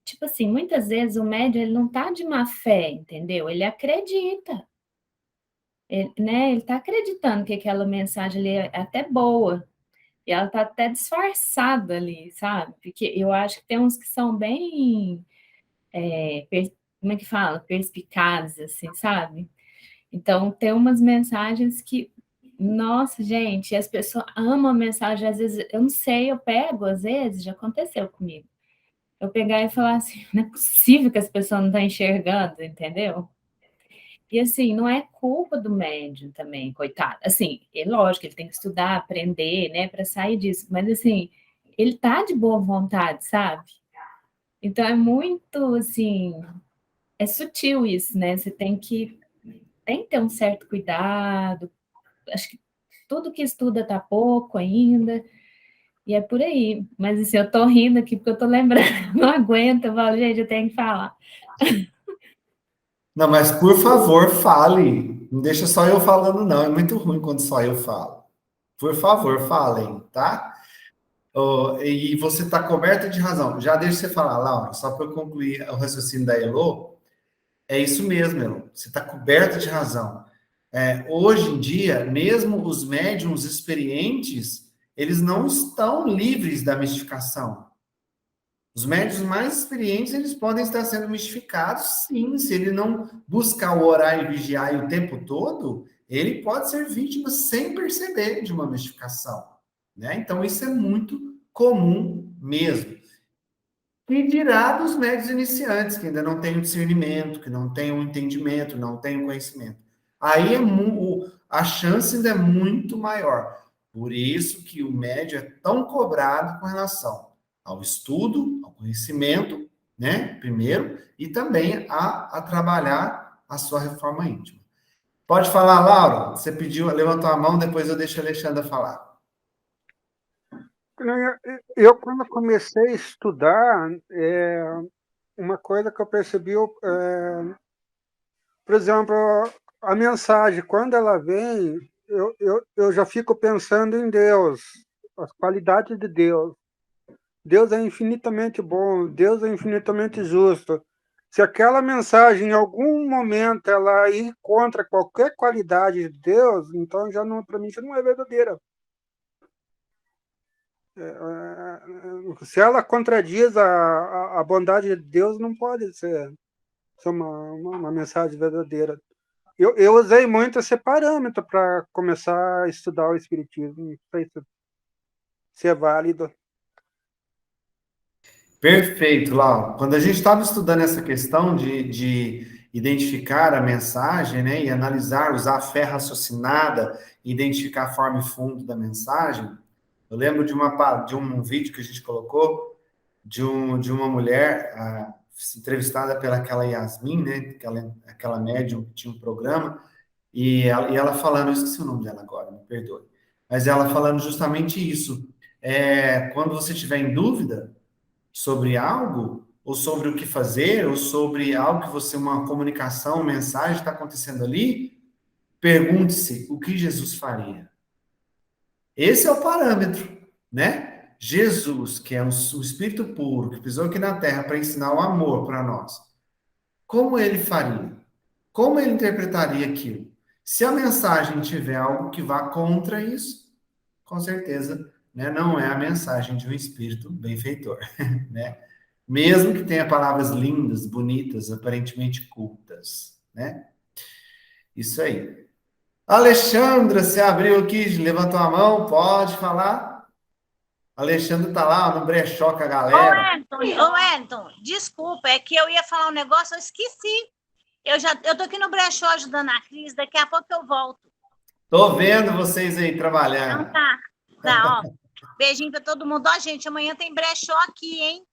tipo assim, muitas vezes o médium, ele não tá de má fé, entendeu? Ele acredita. Ele, né? Ele tá acreditando que aquela mensagem ali é até boa. E ela tá até disfarçada ali, sabe? Porque eu acho que tem uns que são bem, como é que fala? Perspicazes, assim, sabe? Então, tem umas mensagens que, nossa, gente, as pessoas amam a mensagem, às vezes, eu não sei, eu pego, às vezes, já aconteceu comigo. Eu pegar e falar assim, não é possível que as pessoas não estão enxergando, entendeu? E assim, não é culpa do médium também, coitado. Assim, é lógico, ele tem que estudar, aprender, né, para sair disso, mas assim, ele tá de boa vontade, sabe? Então é muito assim, é sutil isso, né? Você tem que ter um certo cuidado. Acho que tudo que estuda tá pouco ainda, e é por aí. Mas assim, eu tô rindo aqui porque eu tô lembrando, não aguento, eu falo, gente, eu tenho que falar. Não, mas por favor, fale. Não deixa só eu falando, não. É muito ruim quando só eu falo. Por favor, falem, tá? E você está coberta de razão. Já deixa você falar, Laura, só para eu concluir o raciocínio da Elô. É isso mesmo, Elô. Você está coberta de razão. Hoje em dia, mesmo os médiums experientes, eles não estão livres da mistificação. Os médios mais experientes, eles podem estar sendo mistificados, sim. Se ele não buscar o orar e vigiar o tempo todo, ele pode ser vítima sem perceber de uma mistificação, né? Então, isso é muito comum mesmo. E dirá dos médios iniciantes, que ainda não têm o discernimento, que não têm o entendimento, não têm o conhecimento. Aí a chance ainda é muito maior. Por isso que o médio é tão cobrado com relação ao estudo, ao conhecimento, né? Primeiro, e também a trabalhar a sua reforma íntima. Pode falar, Laura? Você pediu, levantou a mão, depois eu deixo a Alexandra falar. Eu, quando comecei a estudar, uma coisa que eu percebi, por exemplo, a mensagem, quando ela vem, eu já fico pensando em Deus, as qualidades de Deus. Deus é infinitamente bom, Deus é infinitamente justo. Se aquela mensagem, em algum momento, ela ir contra qualquer qualidade de Deus, então já não, para mim, já não é verdadeira. Se ela contradiz a bondade de Deus, não pode ser uma mensagem verdadeira. Eu usei muito esse parâmetro para começar a estudar o Espiritismo. Não sei se é válido. Perfeito, Lau. Quando a gente estava estudando essa questão de identificar a mensagem, né, e analisar, usar a fé raciocinada, identificar a forma e fundo da mensagem, eu lembro de um vídeo que a gente colocou de uma mulher entrevistada pela aquela Yasmin, né, aquela médium que tinha um programa, e ela falando, eu esqueci o nome dela agora, me perdoe, mas ela falando justamente isso. Quando você estiver em dúvida sobre algo, ou sobre o que fazer, ou sobre algo que você, uma comunicação, uma mensagem está acontecendo ali, pergunte-se o que Jesus faria. Esse é o parâmetro, né? Jesus, que é o Espírito puro, que pisou aqui na Terra para ensinar o amor para nós, como ele faria? Como ele interpretaria aquilo? Se a mensagem tiver algo que vá contra isso, com certeza, né, não é a mensagem de um espírito benfeitor, né? Mesmo que tenha palavras lindas, bonitas, aparentemente cultas, né? Isso aí. Alexandra, você abriu aqui, levantou a mão, pode falar? Alexandre tá lá no brechó com a galera. Ô, Wellington, desculpa, é que eu ia falar um negócio, eu esqueci. Eu tô aqui no brechó ajudando a Cris, daqui a pouco eu volto. Tô vendo vocês aí Então trabalhando. tá, ó. Beijinho pra todo mundo. Ó, gente, amanhã tem brechó aqui, hein?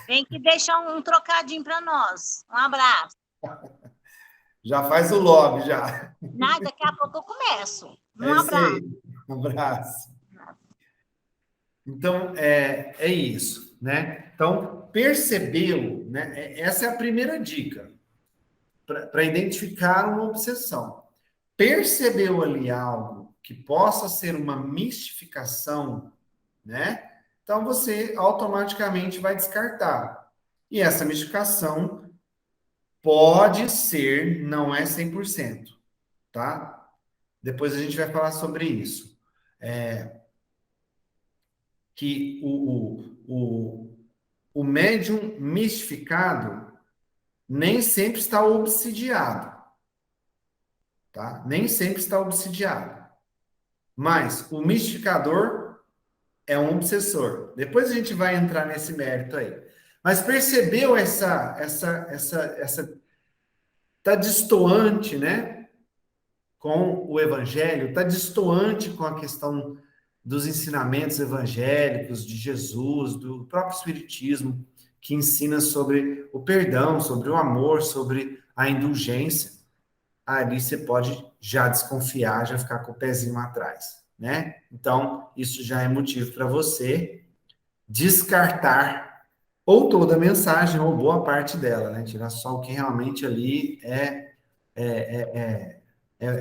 Vem que deixar um trocadinho para nós. Um abraço. Já faz o lobby, já. Daqui a pouco eu começo. Um É isso abraço. aí. Um abraço. Então, é isso, né? Então, percebeu, né? Essa é a primeira dica para identificar uma obsessão. Percebeu ali algo que possa ser uma mistificação, né? Então, você automaticamente vai descartar. E essa mistificação pode ser, não é 100%, tá? Depois a gente vai falar sobre isso. Que o médium mistificado nem sempre está obsidiado, tá? Nem sempre está obsidiado. Mas o mistificador é um obsessor. Depois a gente vai entrar nesse mérito aí. Mas percebeu essa tá destoante, né? Com o evangelho, tá destoante com a questão dos ensinamentos evangélicos de Jesus, do próprio Espiritismo, que ensina sobre o perdão, sobre o amor, sobre a indulgência. Ali você pode já desconfiar, já ficar com o pezinho atrás, né? Então, isso já é motivo para você descartar ou toda a mensagem, ou boa parte dela, né? Tirar só o que realmente ali é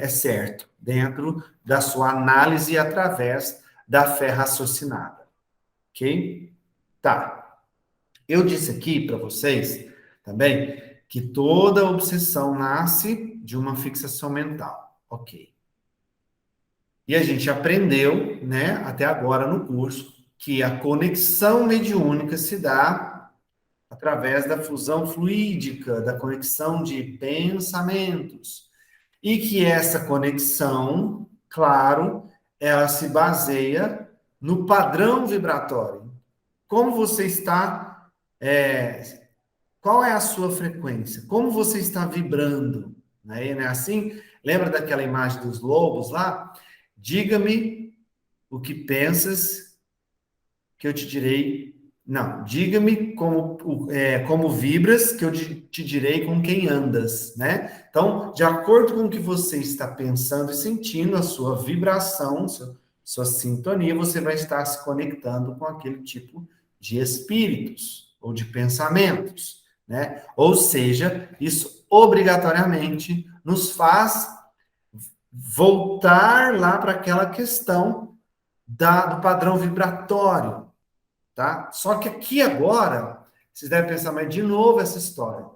certo, dentro da sua análise através da fé raciocinada, ok? Tá. Eu disse aqui para vocês também que toda obsessão nasce de uma fixação mental, ok? E a gente aprendeu, né, até agora no curso, que a conexão mediúnica se dá através da fusão fluídica, da conexão de pensamentos. E que essa conexão, claro, ela se baseia no padrão vibratório. Como você está, qual é a sua frequência? Como você está vibrando? Né? Não é assim? Lembra daquela imagem dos lobos lá? Diga-me o que pensas que eu te direi. Não, diga-me como vibras, que eu te direi com quem andas, né? Então, de acordo com o que você está pensando e sentindo, a sua vibração, sua sintonia, você vai estar se conectando com aquele tipo de espíritos ou de pensamentos, né? Ou seja, isso obrigatoriamente nos faz voltar lá para aquela questão do padrão vibratório, tá? Só que aqui agora, vocês devem pensar, mas de novo essa história.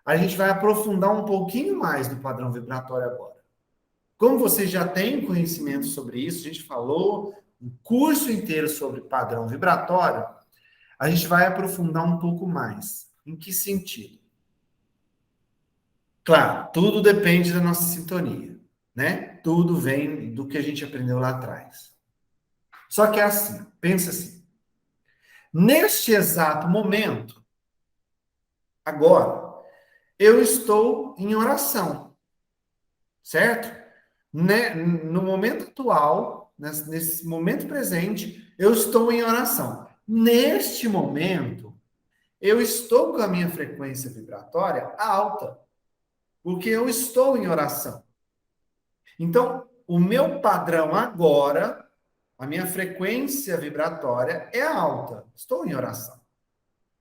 A gente vai aprofundar um pouquinho mais do padrão vibratório agora. Como vocês já têm conhecimento sobre isso, a gente falou um curso inteiro sobre padrão vibratório, a gente vai aprofundar um pouco mais. Em que sentido? Claro, tudo depende da nossa sintonia, né? Tudo vem do que a gente aprendeu lá atrás. Só que é assim, pensa assim. Neste exato momento, agora, eu estou em oração, certo? Né? No momento atual, nesse momento presente, eu estou em oração. Neste momento, eu estou com a minha frequência vibratória alta, porque eu estou em oração. Então, o meu padrão agora, a minha frequência vibratória é alta. Estou em oração.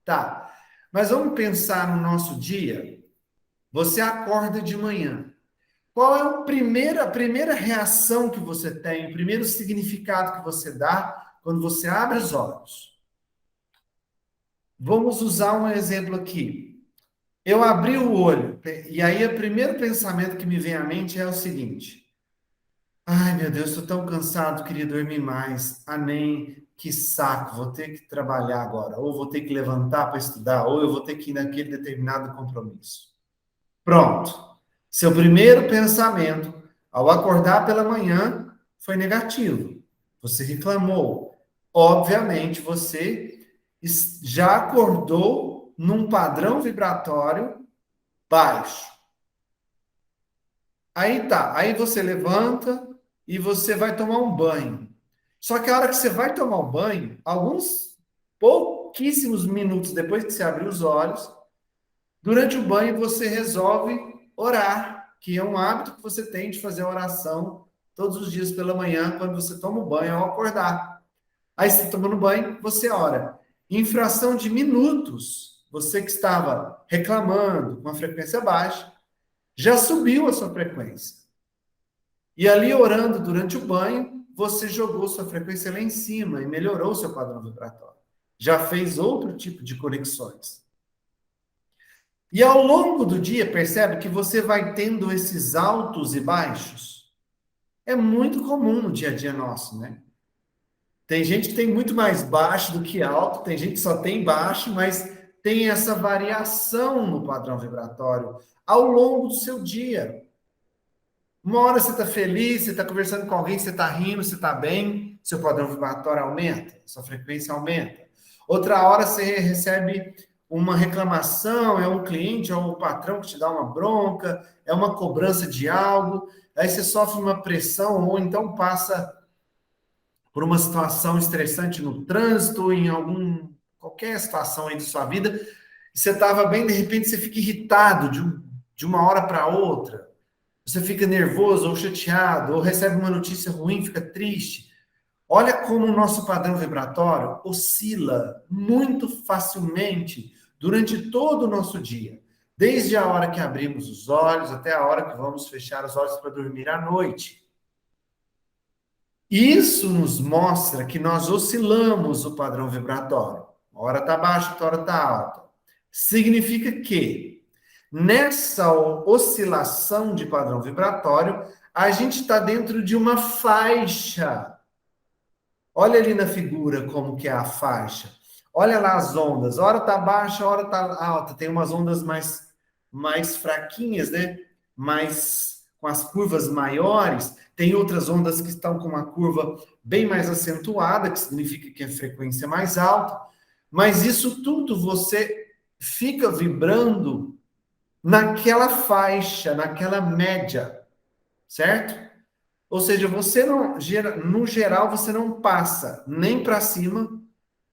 Tá. Mas vamos pensar no nosso dia. Você acorda de manhã. Qual é a primeira reação que você tem, o primeiro significado que você dá quando você abre os olhos? Vamos usar um exemplo aqui. Eu abri o olho, e aí o primeiro pensamento que me vem à mente é o seguinte: ai, meu Deus, estou tão cansado, queria dormir mais. Ah, nem, que saco, vou ter que trabalhar agora, ou vou ter que levantar para estudar, ou eu vou ter que ir naquele determinado compromisso. Pronto. Seu primeiro pensamento, ao acordar pela manhã, foi negativo. Você reclamou. Obviamente, você já acordou num padrão vibratório baixo. Aí tá, aí você levanta e você vai tomar um banho. Só que a hora que você vai tomar um banho, alguns pouquinhos pouquíssimos minutos depois que você abrir os olhos, durante o banho você resolve orar, que é um hábito que você tem de fazer a oração todos os dias pela manhã, quando você toma o banho ao acordar. Aí você toma no banho, você ora. Em fração de minutos, você que estava reclamando com a frequência baixa, já subiu a sua frequência. E ali, orando durante o banho, você jogou sua frequência lá em cima e melhorou seu padrão vibratório. Já fez outro tipo de conexões. E ao longo do dia, percebe que você vai tendo esses altos e baixos. É muito comum no dia a dia nosso, né? Tem gente que tem muito mais baixo do que alto, tem gente que só tem baixo, mas tem essa variação no padrão vibratório ao longo do seu dia. Uma hora você está feliz, você está conversando com alguém, você está rindo, você está bem, seu padrão vibratório aumenta, sua frequência aumenta. Outra hora você recebe uma reclamação, é um cliente, é um patrão que te dá uma bronca, é uma cobrança de algo, aí você sofre uma pressão ou então passa por uma situação estressante no trânsito, em qualquer situação aí de sua vida, e você estava bem, de repente você fica irritado de uma hora para outra. Você fica nervoso ou chateado, ou recebe uma notícia ruim, fica triste. Olha como o nosso padrão vibratório oscila muito facilmente durante todo o nosso dia. Desde a hora que abrimos os olhos até a hora que vamos fechar os olhos para dormir à noite. Isso nos mostra que nós oscilamos o padrão vibratório. Uma hora está baixo, outra hora está alta. Significa que nessa oscilação de padrão vibratório, a gente está dentro de uma faixa. Olha ali na figura como que é a faixa. Olha lá as ondas. Hora está baixa, hora está alta. Tem umas ondas mais fraquinhas, né? Com as curvas maiores. Tem outras ondas que estão com uma curva bem mais acentuada, que significa que a frequência é mais alta. Mas isso tudo você fica vibrando naquela faixa, naquela média, certo? Ou seja, você não, no geral, você não passa nem para cima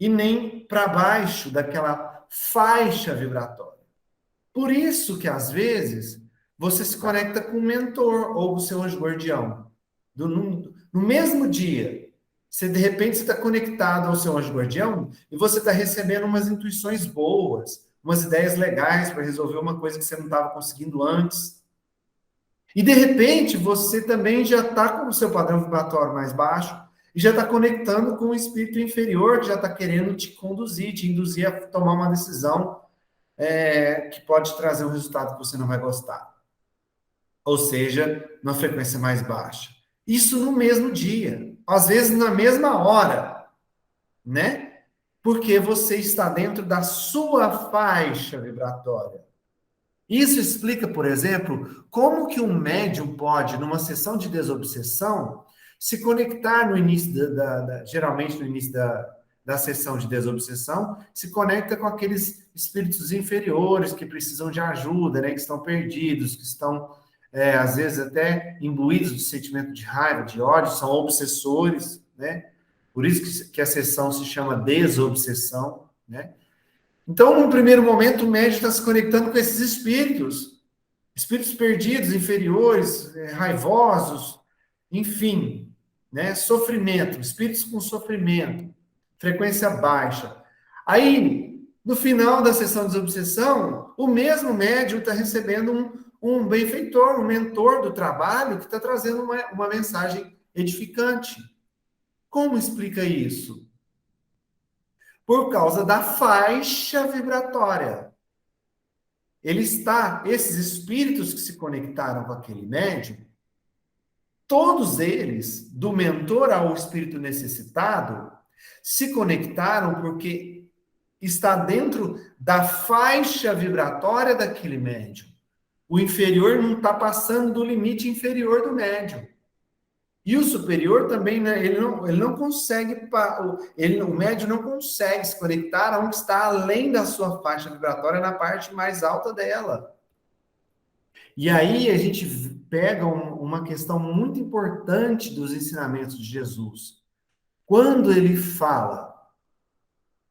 e nem para baixo daquela faixa vibratória. Por isso que, às vezes, você se conecta com o mentor ou o seu anjo guardião. No mesmo dia, de repente, você está conectado ao seu anjo guardião e você está recebendo umas intuições boas, umas ideias legais para resolver uma coisa que você não estava conseguindo antes. E, de repente, você também já está com o seu padrão vibratório mais baixo e já está conectando com o espírito inferior que já está querendo te conduzir, te induzir a tomar uma decisão que pode trazer um resultado que você não vai gostar. Ou seja, numa frequência mais baixa. Isso no mesmo dia. Às vezes na mesma hora, né? Porque você está dentro da sua faixa vibratória. Isso explica, por exemplo, como que um médium pode, numa sessão de desobsessão, se conectar no início geralmente no início da sessão de desobsessão, se conecta com aqueles espíritos inferiores que precisam de ajuda, né, que estão perdidos, que estão, às vezes, até imbuídos de sentimento de raiva, de ódio, são obsessores, né? Por isso que a sessão se chama desobsessão, né? Então, num primeiro momento, o médium está se conectando com esses espíritos perdidos, inferiores, raivosos, enfim, né? Sofrimento, espíritos com sofrimento, frequência baixa. Aí, no final da sessão de desobsessão, o mesmo médium está recebendo um benfeitor, um mentor do trabalho que está trazendo uma mensagem edificante. Como explica isso? Por causa da faixa vibratória. Esses espíritos que se conectaram com aquele médium, todos eles, do mentor ao espírito necessitado, se conectaram porque está dentro da faixa vibratória daquele médium. O inferior não está passando do limite inferior do médium. E o superior também, né, ele não consegue, o médium não consegue se conectar aonde está além da sua faixa vibratória, na parte mais alta dela. E aí a gente pega uma questão muito importante dos ensinamentos de Jesus. Quando ele fala,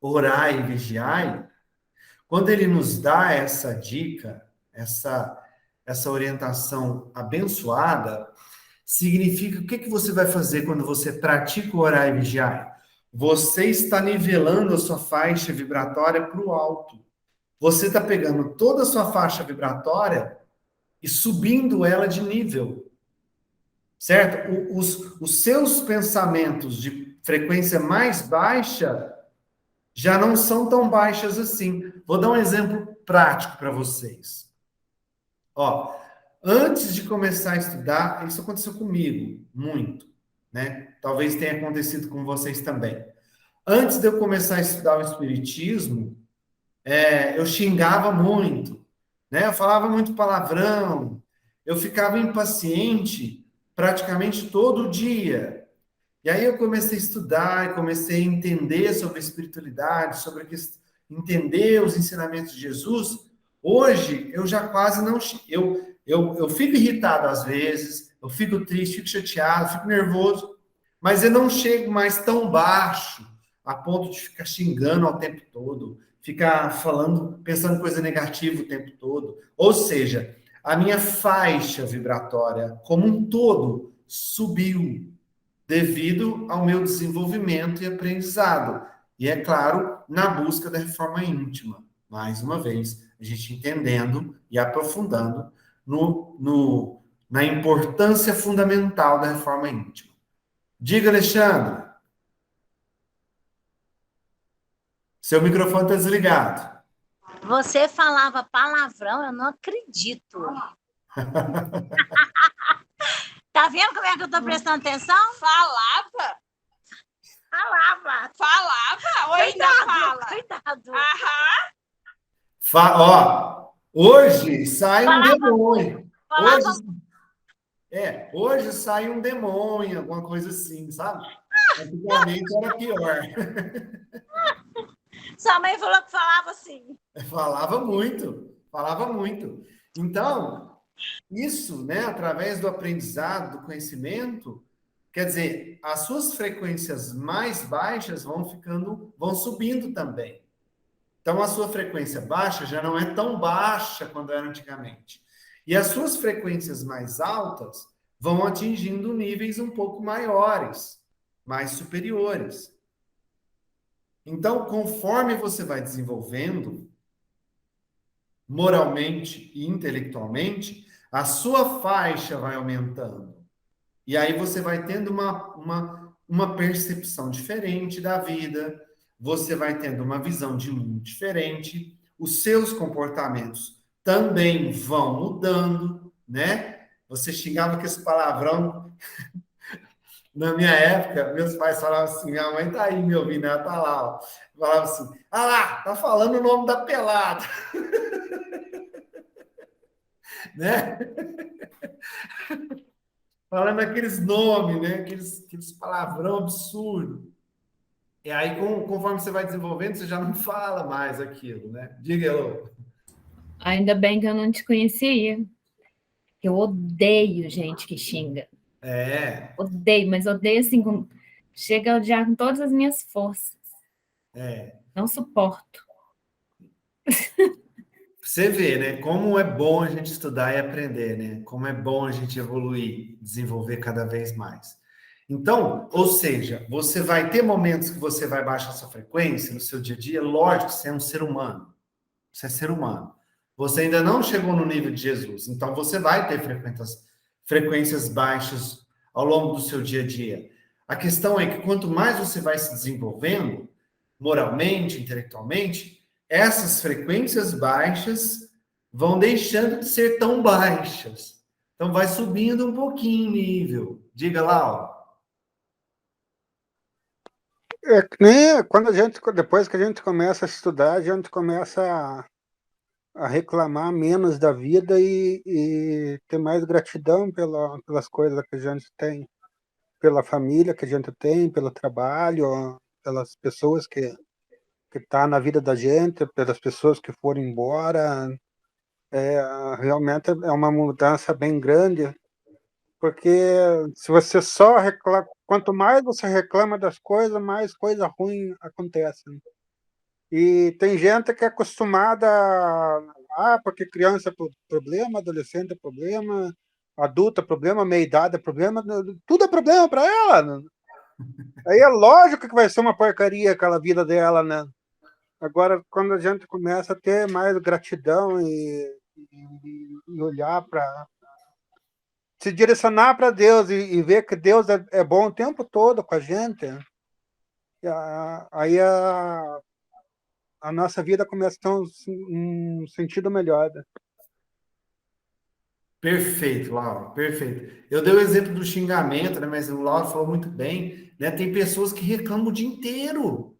orai e vigiai, quando ele nos dá essa dica, essa orientação abençoada, significa o que que você vai fazer quando você pratica o orar e vigiar? Você está nivelando a sua faixa vibratória para o alto. Você está pegando toda a sua faixa vibratória e subindo ela de nível, certo? Os seus pensamentos de frequência mais baixa já não são tão baixas assim. Vou dar um exemplo prático para vocês. Ó, antes de começar a estudar, isso aconteceu comigo muito, né? Talvez tenha acontecido com vocês também. Antes de eu começar a estudar o Espiritismo, eu xingava muito, né? Eu falava muito palavrão, eu ficava impaciente praticamente todo dia. E aí eu comecei a estudar, e comecei a entender sobre a espiritualidade, entender os ensinamentos de Jesus. Hoje eu já quase não eu fico irritado às vezes, eu fico triste, fico chateado, fico nervoso, mas eu não chego mais tão baixo a ponto de ficar xingando ao tempo todo, ficar falando, pensando coisa negativa o tempo todo. Ou seja, a minha faixa vibratória como um todo subiu devido ao meu desenvolvimento e aprendizado. E, é claro, na busca da reforma íntima. Mais uma vez, a gente entendendo e aprofundando na importância fundamental da reforma íntima. Diga, Alexandre. Seu microfone está desligado. Você falava palavrão, eu não acredito. Tá vendo como é que eu tô prestando atenção? Falava? Falava. Ou ainda fala? Cuidado. Aham. Ó, hoje sai um demônio. Falava. Hoje sai um demônio, alguma coisa assim, sabe? Antigamente era pior. Sua mãe falou que falava assim. Falava muito, falava muito. Então, isso, né, através do aprendizado, do conhecimento, quer dizer, as suas frequências mais baixas vão subindo também. Então, a sua frequência baixa já não é tão baixa quando era antigamente. E as suas frequências mais altas vão atingindo níveis um pouco maiores, mais superiores. Então, conforme você vai desenvolvendo, moralmente e intelectualmente, a sua faixa vai aumentando. E aí você vai tendo uma percepção diferente da vida, você vai tendo uma visão de mundo diferente, os seus comportamentos também vão mudando, né? Você xingava com esse palavrão. Na minha época, meus pais falavam assim, minha mãe tá aí me ouvindo, ela tá lá, ó. Falava assim, ah lá, tá falando o nome da pelada. Né? Falando aqueles nomes, né? Aqueles palavrão absurdo. E aí, conforme você vai desenvolvendo, você já não fala mais aquilo, né? Diga, Elô. Ainda bem que eu não te conhecia. Eu odeio gente que xinga. Odeio, mas odeio assim, chega a odiar com todas as minhas forças. Não suporto. Você vê, né? Como é bom a gente estudar e aprender, né? Como é bom a gente evoluir, desenvolver cada vez mais. Então, ou seja, você vai ter momentos que você vai baixar sua frequência no seu dia a dia, lógico, você é um ser humano. Você é ser humano. Você ainda não chegou no nível de Jesus, então você vai ter frequências baixas ao longo do seu dia a dia. A questão é que quanto mais você vai se desenvolvendo, moralmente, intelectualmente, essas frequências baixas vão deixando de ser tão baixas. Então, vai subindo um pouquinho o nível. Diga, Laura. É que nem depois que a gente começa a estudar, a gente começa a reclamar menos da vida e ter mais gratidão pelas coisas que a gente tem, pela família que a gente tem, pelo trabalho, pelas pessoas que tá na vida da gente, pelas pessoas que foram embora. Realmente é uma mudança bem grande, porque se você só reclama, quanto mais você reclama das coisas, mais coisa ruim acontece. E tem gente que é acostumada porque criança é problema, adolescente é problema, adulto é problema, meia-idade é problema, tudo é problema para ela. Né? Aí é lógico que vai ser uma porcaria aquela vida dela, né? Agora, quando a gente começa a ter mais gratidão e olhar para se direcionar para Deus e ver que Deus é bom o tempo todo com a gente, aí a nossa vida começa a ter um sentido melhor. Né? Perfeito, Laura, perfeito. Eu dei o exemplo do xingamento, né? Mas o Laura falou muito bem, né? Tem pessoas que reclamam o dia inteiro,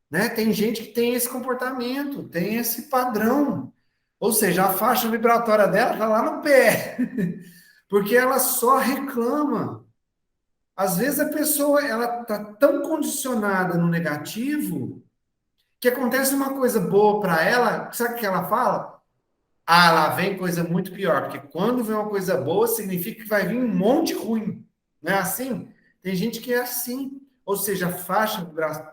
né? Tem gente que tem esse comportamento, tem esse padrão. Ou seja, a faixa vibratória dela está lá no pé, porque ela só reclama. Às vezes a pessoa ela está tão condicionada no negativo que acontece uma coisa boa para ela, sabe o que ela fala? Ah, lá vem coisa muito pior, porque quando vem uma coisa boa, significa que vai vir um monte ruim. Não é assim? Tem gente que é assim. Ou seja, a faixa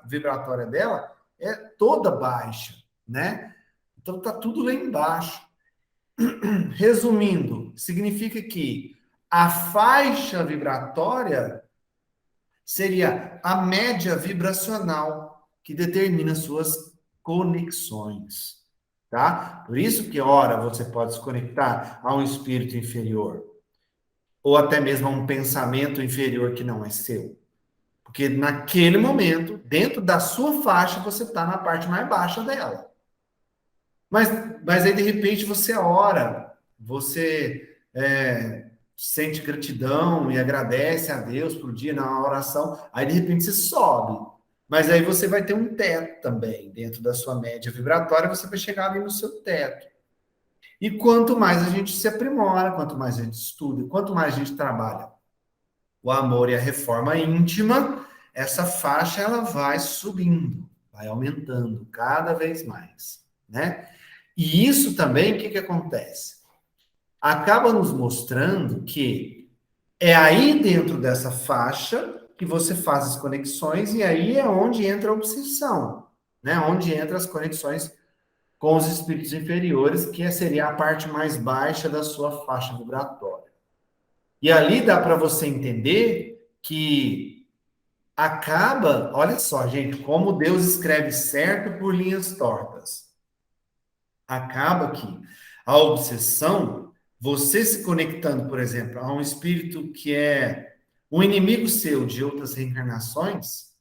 vibratória dela é toda baixa, né? Então tá tudo lá embaixo. Resumindo, significa que a faixa vibratória seria a média vibracional que determina suas conexões, tá? Por isso que, ora, você pode se conectar a um espírito inferior, ou até mesmo a um pensamento inferior que não é seu. Porque naquele momento, dentro da sua faixa, você está na parte mais baixa dela. Mas aí, de repente, você ora, você sente gratidão e agradece a Deus por dia na oração, aí de repente você sobe. Mas aí você vai ter um teto também, dentro da sua média vibratória, você vai chegar ali no seu teto. E quanto mais a gente se aprimora, quanto mais a gente estuda, quanto mais a gente trabalha o amor e a reforma íntima, essa faixa ela vai subindo, vai aumentando cada vez mais, né? E isso também, o que acontece? Acaba nos mostrando que é aí dentro dessa faixa que você faz as conexões e aí é onde entra a obsessão, né? Onde entra as conexões com os espíritos inferiores, que seria a parte mais baixa da sua faixa vibratória. E ali dá para você entender que acaba, olha só, gente, como Deus escreve certo por linhas tortas. Acaba que a obsessão, você se conectando, por exemplo, a um espírito que é um inimigo seu de outras reencarnações,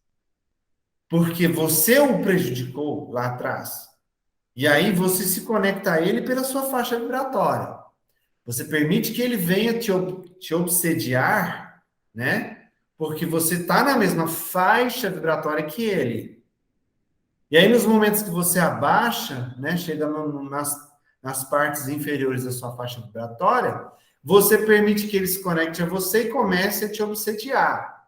porque você o prejudicou lá atrás, e aí você se conecta a ele pela sua faixa vibratória. Você permite que ele venha te obsediar, né? Porque você está na mesma faixa vibratória que ele. E aí, nos momentos que você abaixa, né? Chega nas partes inferiores da sua faixa vibratória, você permite que ele se conecte a você e comece a te obsediar.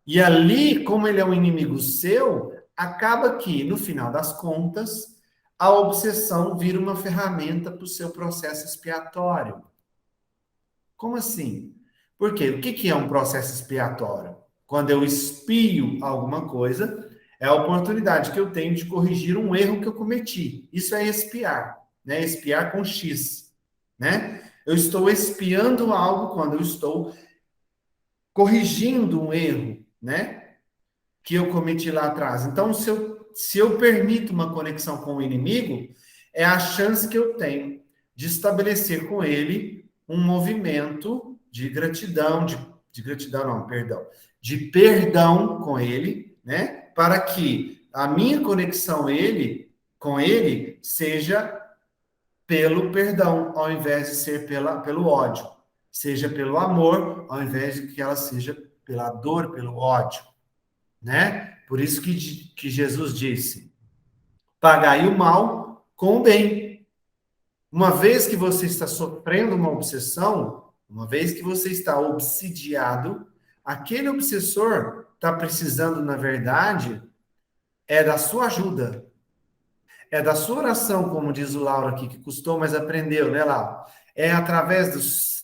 E ali, como ele é um inimigo seu, acaba que, no final das contas, a obsessão vira uma ferramenta para o seu processo expiatório. Como assim? Por quê? O que é um processo expiatório? Quando eu expio alguma coisa, é a oportunidade que eu tenho de corrigir um erro que eu cometi. Isso é expiar, né? Expiar com X, né? Eu estou expiando algo quando eu estou corrigindo um erro, né? Que eu cometi lá atrás. Então, se eu permito uma conexão com o inimigo, é a chance que eu tenho de estabelecer com ele um movimento de gratidão, de gratidão não, perdão, de perdão com ele, né? Para que a minha conexão com ele seja pelo perdão, ao invés de ser pelo ódio. Seja pelo amor, ao invés de que ela seja pela dor, pelo ódio, né? Por isso que Jesus disse: pagai o mal com o bem. Uma vez que você está sofrendo uma obsessão, uma vez que você está obsidiado, aquele obsessor está precisando, na verdade, é da sua ajuda. É da sua oração, como diz o Lauro aqui, que custou, mas aprendeu, né, Lauro? É através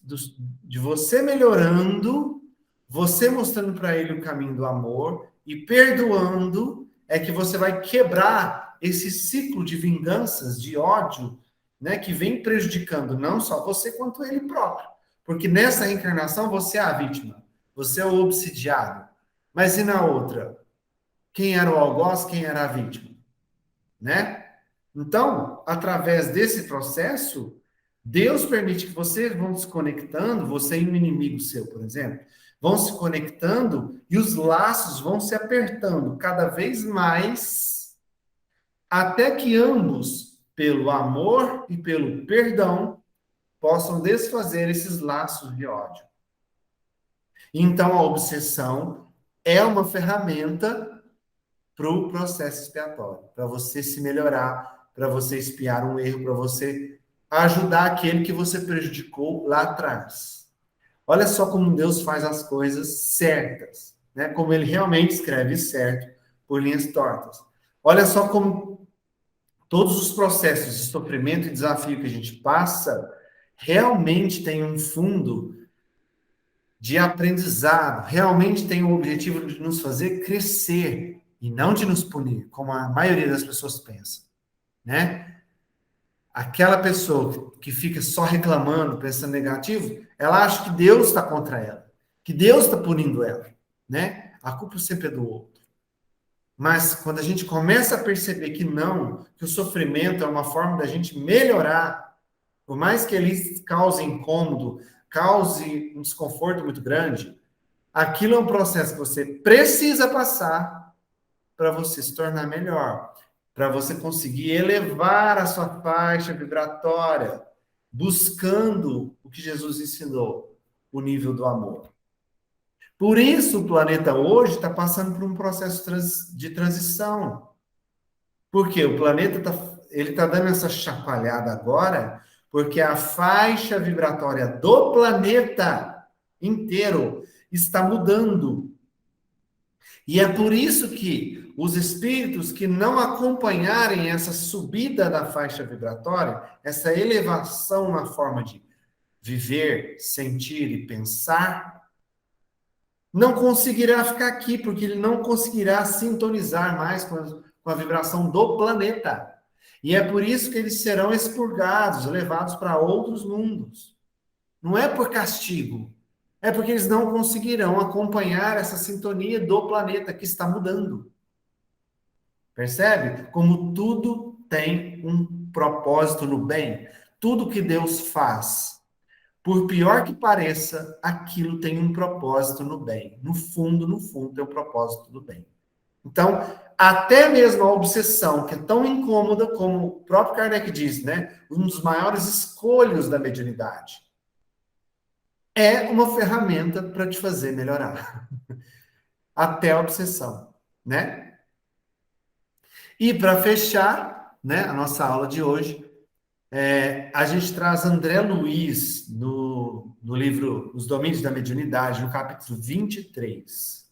de você melhorando, você mostrando para ele o caminho do amor e perdoando, é que você vai quebrar esse ciclo de vinganças, de ódio, né, que vem prejudicando não só você, quanto ele próprio. Porque nessa reencarnação você é a vítima, você é o obsidiado. Mas e na outra? Quem era o algoz, quem era a vítima? Né? Então, através desse processo, Deus permite que vocês vão se conectando, você e um inimigo seu, por exemplo, vão se conectando e os laços vão se apertando cada vez mais, até que ambos, pelo amor e pelo perdão, possam desfazer esses laços de ódio. Então, a obsessão é uma ferramenta para o processo expiatório, para você se melhorar, para você expiar um erro, para você ajudar aquele que você prejudicou lá atrás. Olha só como Deus faz as coisas certas, né? Como ele realmente escreve certo por linhas tortas. Olha só como todos os processos de sofrimento e desafio que a gente passa realmente tem um fundo de aprendizado, realmente tem o objetivo de nos fazer crescer e não de nos punir, como a maioria das pessoas pensa, né? Aquela pessoa que fica só reclamando, pensando negativo, ela acha que Deus está contra ela, que Deus está punindo ela, né? A culpa sempre é do outro. Mas quando a gente começa a perceber que não, que o sofrimento é uma forma da gente melhorar, por mais que ele cause incômodo, cause um desconforto muito grande, aquilo é um processo que você precisa passar para você se tornar melhor, para você conseguir elevar a sua faixa vibratória, buscando o que Jesus ensinou, o nível do amor. Por isso o planeta hoje está passando por um processo de transição. Porque o planeta ele está dando essa chacoalhada agora, porque a faixa vibratória do planeta inteiro está mudando. E é por isso que os espíritos que não acompanharem essa subida da faixa vibratória, essa elevação na forma de viver, sentir e pensar, não conseguirá ficar aqui, porque ele não conseguirá sintonizar mais com a vibração do planeta. E é por isso que eles serão expurgados, levados para outros mundos. Não é por castigo, é porque eles não conseguirão acompanhar essa sintonia do planeta que está mudando. Percebe? Como tudo tem um propósito no bem. Tudo que Deus faz, por pior que pareça, aquilo tem um propósito no bem. No fundo, tem um propósito do bem. Então, até mesmo a obsessão, que é tão incômoda, como o próprio Kardec diz, né? Um dos maiores escolhos da mediunidade. É uma ferramenta para te fazer melhorar. Até a obsessão, né? E para fechar, né, a nossa aula de hoje, a gente traz André Luiz no livro Os Domínios da Mediunidade, no capítulo 23.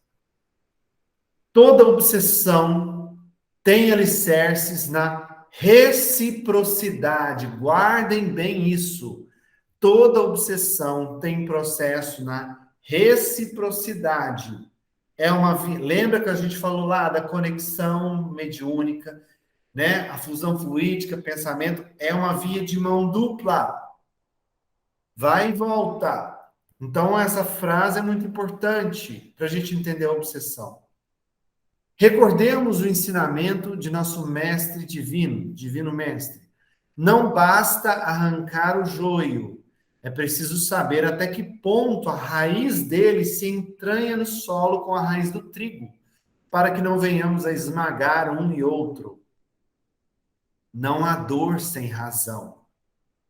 Toda obsessão tem alicerces na reciprocidade. Guardem bem isso. Toda obsessão tem processo na reciprocidade. Lembra que a gente falou lá da conexão mediúnica, né? A fusão fluídica, pensamento, é uma via de mão dupla. Vai e volta. Então, essa frase é muito importante para a gente entender a obsessão. Recordemos o ensinamento de nosso mestre divino mestre. Não basta arrancar o joio, é preciso saber até que ponto a raiz dele se entranha no solo com a raiz do trigo, para que não venhamos a esmagar um e outro. Não há dor sem razão.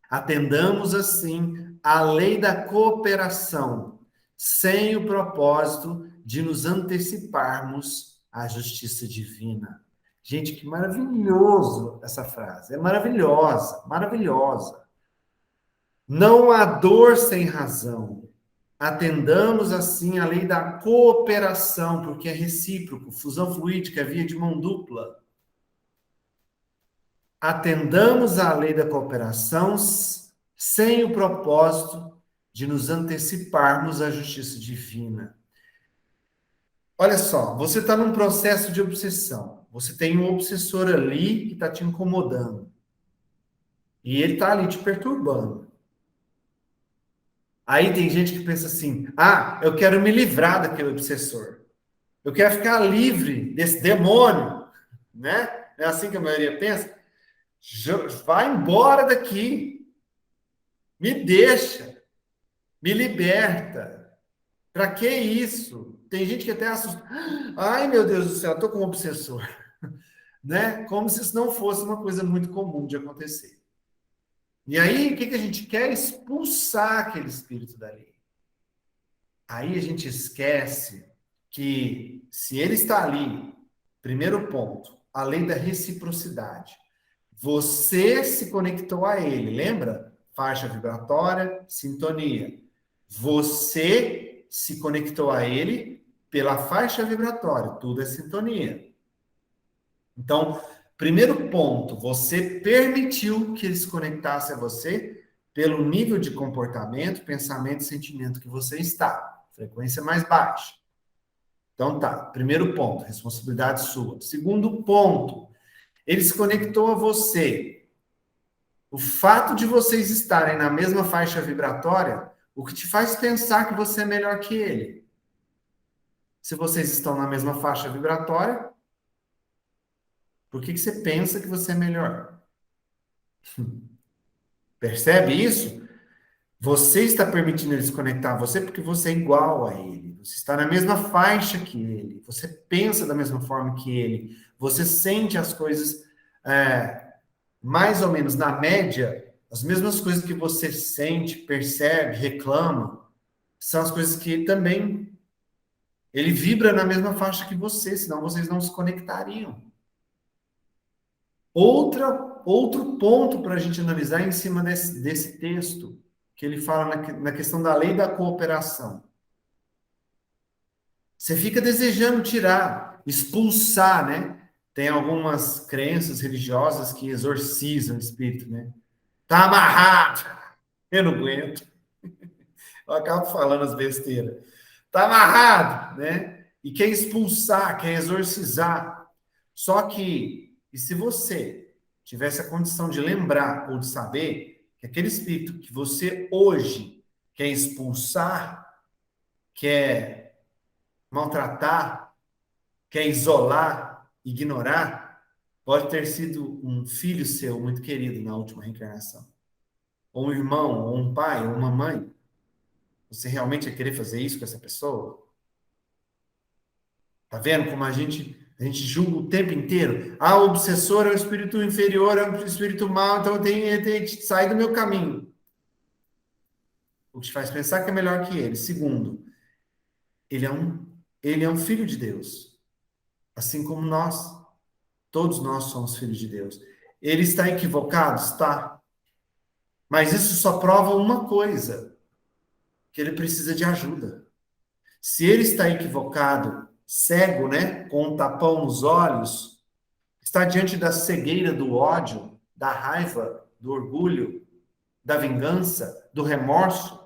Atendamos, assim, à lei da cooperação, sem o propósito de nos anteciparmos à justiça divina. Gente, que maravilhoso essa frase. É maravilhosa, maravilhosa. Não há dor sem razão. Atendamos, assim, à lei da cooperação, porque é recíproco. Fusão fluídica é via de mão dupla. Atendamos à lei da cooperação sem o propósito de nos anteciparmos à justiça divina. Olha só, você está num processo de obsessão. você tem um obsessor ali que está te incomodando. E ele está ali te perturbando. Aí tem gente que pensa assim, eu quero me livrar daquele obsessor. Eu quero ficar livre desse demônio, né? É assim que a maioria pensa. Vai embora daqui. Me deixa. Me liberta. Para que isso? Tem gente que até assusta. Ai, meu Deus do céu, eu estou com um obsessor. Né? Como se isso não fosse uma coisa muito comum de acontecer. E aí, o que a gente quer? Expulsar aquele espírito dali. Aí a gente esquece que se ele está ali, primeiro ponto, a lei da reciprocidade. Você se conectou a ele, lembra? Faixa vibratória, sintonia. Você se conectou a ele pela faixa vibratória, tudo é sintonia. Então, primeiro ponto, você permitiu que ele se conectasse a você pelo nível de comportamento, pensamento e sentimento que você está. Frequência mais baixa. Então tá, primeiro ponto, responsabilidade sua. Segundo ponto, ele se conectou a você. O fato de vocês estarem na mesma faixa vibratória, o que te faz pensar que você é melhor que ele. Se vocês estão na mesma faixa vibratória, por que você pensa que você é melhor? Percebe isso? Você está permitindo ele se conectar a você porque você é igual a ele. Você está na mesma faixa que ele. Você pensa da mesma forma que ele. Você sente as coisas mais ou menos na média. As mesmas coisas que você sente, percebe, reclama, são as coisas que ele também. Ele vibra na mesma faixa que você, senão vocês não se conectariam. Outro ponto para a gente analisar em cima desse texto, que ele fala na questão da lei da cooperação. Você fica desejando tirar, expulsar, né? Tem algumas crenças religiosas que exorcizam o espírito, né? Tá amarrado! Eu não aguento. Eu acabo falando as besteiras. Tá amarrado, né? E quer expulsar, quer exorcizar. Só que, e se você tivesse a condição de lembrar ou de saber que aquele espírito que você hoje quer expulsar, quer maltratar, quer isolar, ignorar, pode ter sido um filho seu muito querido na última reencarnação. Ou um irmão, ou um pai, ou uma mãe. Você realmente ia querer fazer isso com essa pessoa? Tá vendo como a gente julga o tempo inteiro? O obsessor é um espírito inferior, é um espírito mau, então tem que sair do meu caminho. O que te faz pensar que é melhor que ele. Segundo, ele é um filho de Deus. Assim como nós. Todos nós somos filhos de Deus. Ele está equivocado? Está. Mas isso só prova uma coisa. Que ele precisa de ajuda. Se ele está equivocado, cego, né? Com um tapão nos olhos, está diante da cegueira do ódio, da raiva, do orgulho, da vingança, do remorso,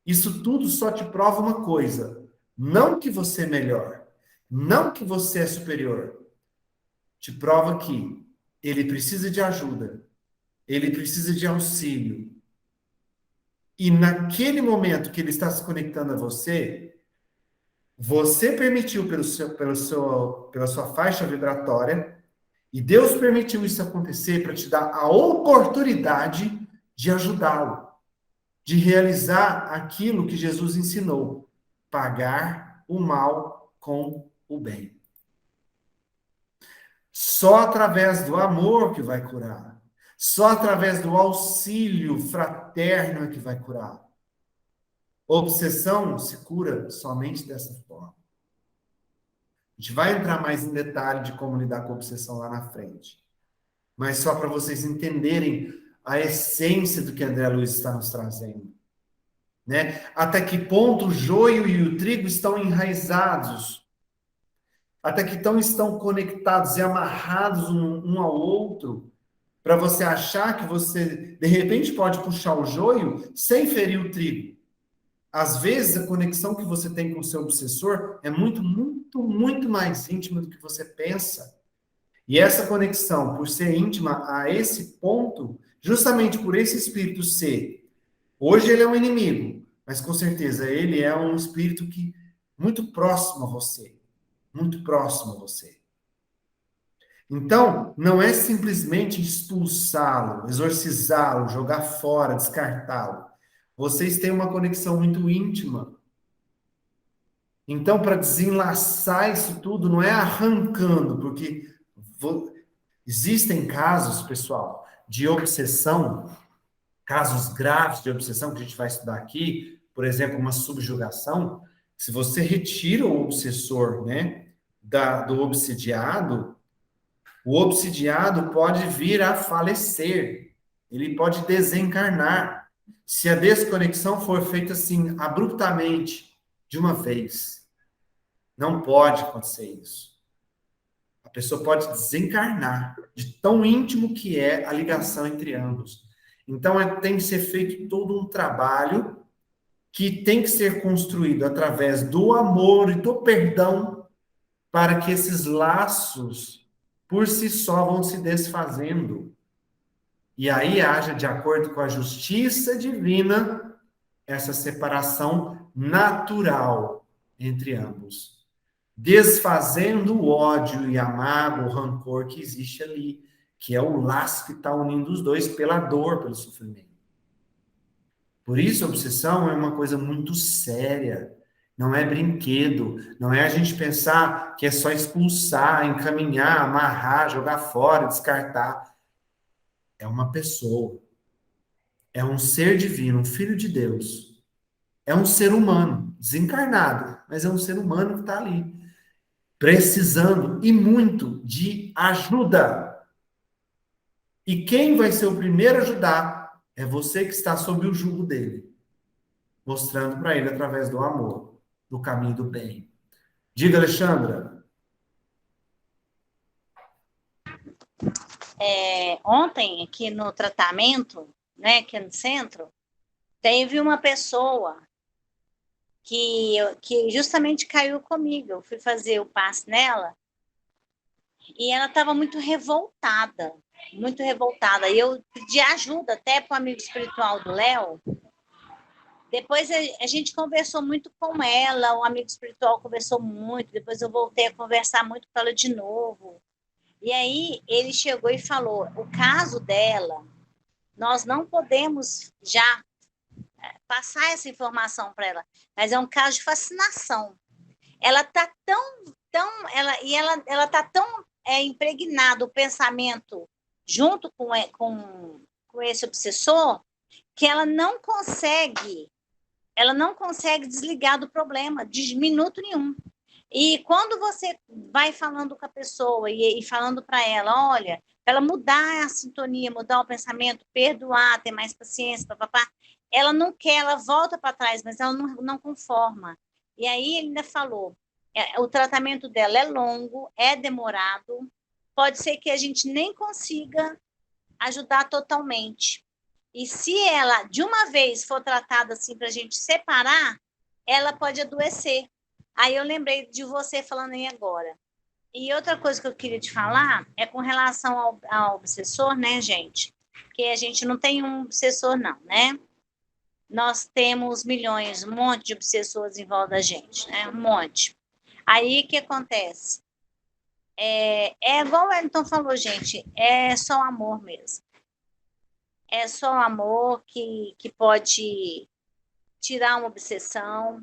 isso tudo só te prova uma coisa. Não que você é melhor. Não que você é superior. Te prova que ele precisa de ajuda. Ele precisa de auxílio. E naquele momento que ele está se conectando a você, você permitiu pela sua faixa vibratória, e Deus permitiu isso acontecer para te dar a oportunidade de ajudá-lo, de realizar aquilo que Jesus ensinou, pagar o mal com o bem. Só através do amor que vai curar. Só através do auxílio fraterno é que vai curar. Obsessão se cura somente dessa forma. A gente vai entrar mais em detalhe de como lidar com a obsessão lá na frente. Mas só para vocês entenderem a essência do que André Luiz está nos trazendo. Né? Até que ponto o joio e o trigo estão enraizados. Até que estão conectados e amarrados um ao outro, para você achar que você, de repente, pode puxar o joio sem ferir o trigo. Às vezes, a conexão que você tem com o seu obsessor é muito, muito, muito mais íntima do que você pensa. E essa conexão, por ser íntima a esse ponto, justamente por esse espírito ser, hoje ele é um inimigo, mas com certeza ele é um espírito que muito próximo a você, muito próximo a você. Então, não é simplesmente expulsá-lo, exorcizá-lo, jogar fora, descartá-lo. Vocês têm uma conexão muito íntima. Então, para desenlaçar isso tudo, não é arrancando, porque existem casos, pessoal, de obsessão, casos graves de obsessão que a gente vai estudar aqui, por exemplo, uma subjugação. Se você retira o obsessor, né, do obsidiado, o obsidiado pode vir a falecer, ele pode desencarnar, se a desconexão for feita assim, abruptamente, de uma vez. Não pode acontecer isso. A pessoa pode desencarnar, de tão íntimo que é a ligação entre ambos. Então, tem que ser feito todo um trabalho que tem que ser construído através do amor e do perdão, para que esses laços por si só vão se desfazendo. E aí haja, de acordo com a justiça divina, essa separação natural entre ambos, desfazendo o ódio e a mágoa, o rancor que existe ali, que é o laço que está unindo os dois pela dor, pelo sofrimento. Por isso, a obsessão é uma coisa muito séria. Não é brinquedo, não é a gente pensar que é só expulsar, encaminhar, amarrar, jogar fora, descartar. É uma pessoa, é um ser divino, um filho de Deus. É um ser humano, desencarnado, mas é um ser humano que está ali, precisando e muito de ajuda. E quem vai ser o primeiro a ajudar é você que está sob o jugo dele, mostrando para ele através do amor, do caminho do bem. Diga, Alexandra. Ontem, aqui no tratamento, né, aqui no centro, teve uma pessoa que justamente caiu comigo. Eu fui fazer o passe nela e ela estava muito revoltada, muito revoltada. E eu pedi ajuda até para o amigo espiritual do Léo. Depois a gente conversou muito com ela, o amigo espiritual conversou muito, depois eu voltei a conversar muito com ela de novo. E aí ele chegou e falou, o caso dela, nós não podemos já passar essa informação para ela, mas é um caso de fascinação. Ela está ela tá tão impregnada o pensamento junto com esse obsessor que ela não consegue desligar do problema de minuto nenhum. E quando você vai falando com a pessoa e falando para ela, olha, para ela mudar a sintonia, mudar o pensamento, perdoar, ter mais paciência, papapá, ela não quer, ela volta para trás, mas ela não conforma. E aí ele ainda falou, o tratamento dela é longo, é demorado, pode ser que a gente nem consiga ajudar totalmente. E se ela, de uma vez, for tratada assim para a gente separar, ela pode adoecer. Aí eu lembrei de você falando aí agora. E outra coisa que eu queria te falar é com relação ao obsessor, né, gente? Porque a gente não tem um obsessor, não, né? Nós temos milhões, um monte de obsessores em volta da gente, né? Um monte. Aí, o que acontece? É igual o Wellington falou, gente, é só o amor mesmo. É só o amor que pode tirar uma obsessão.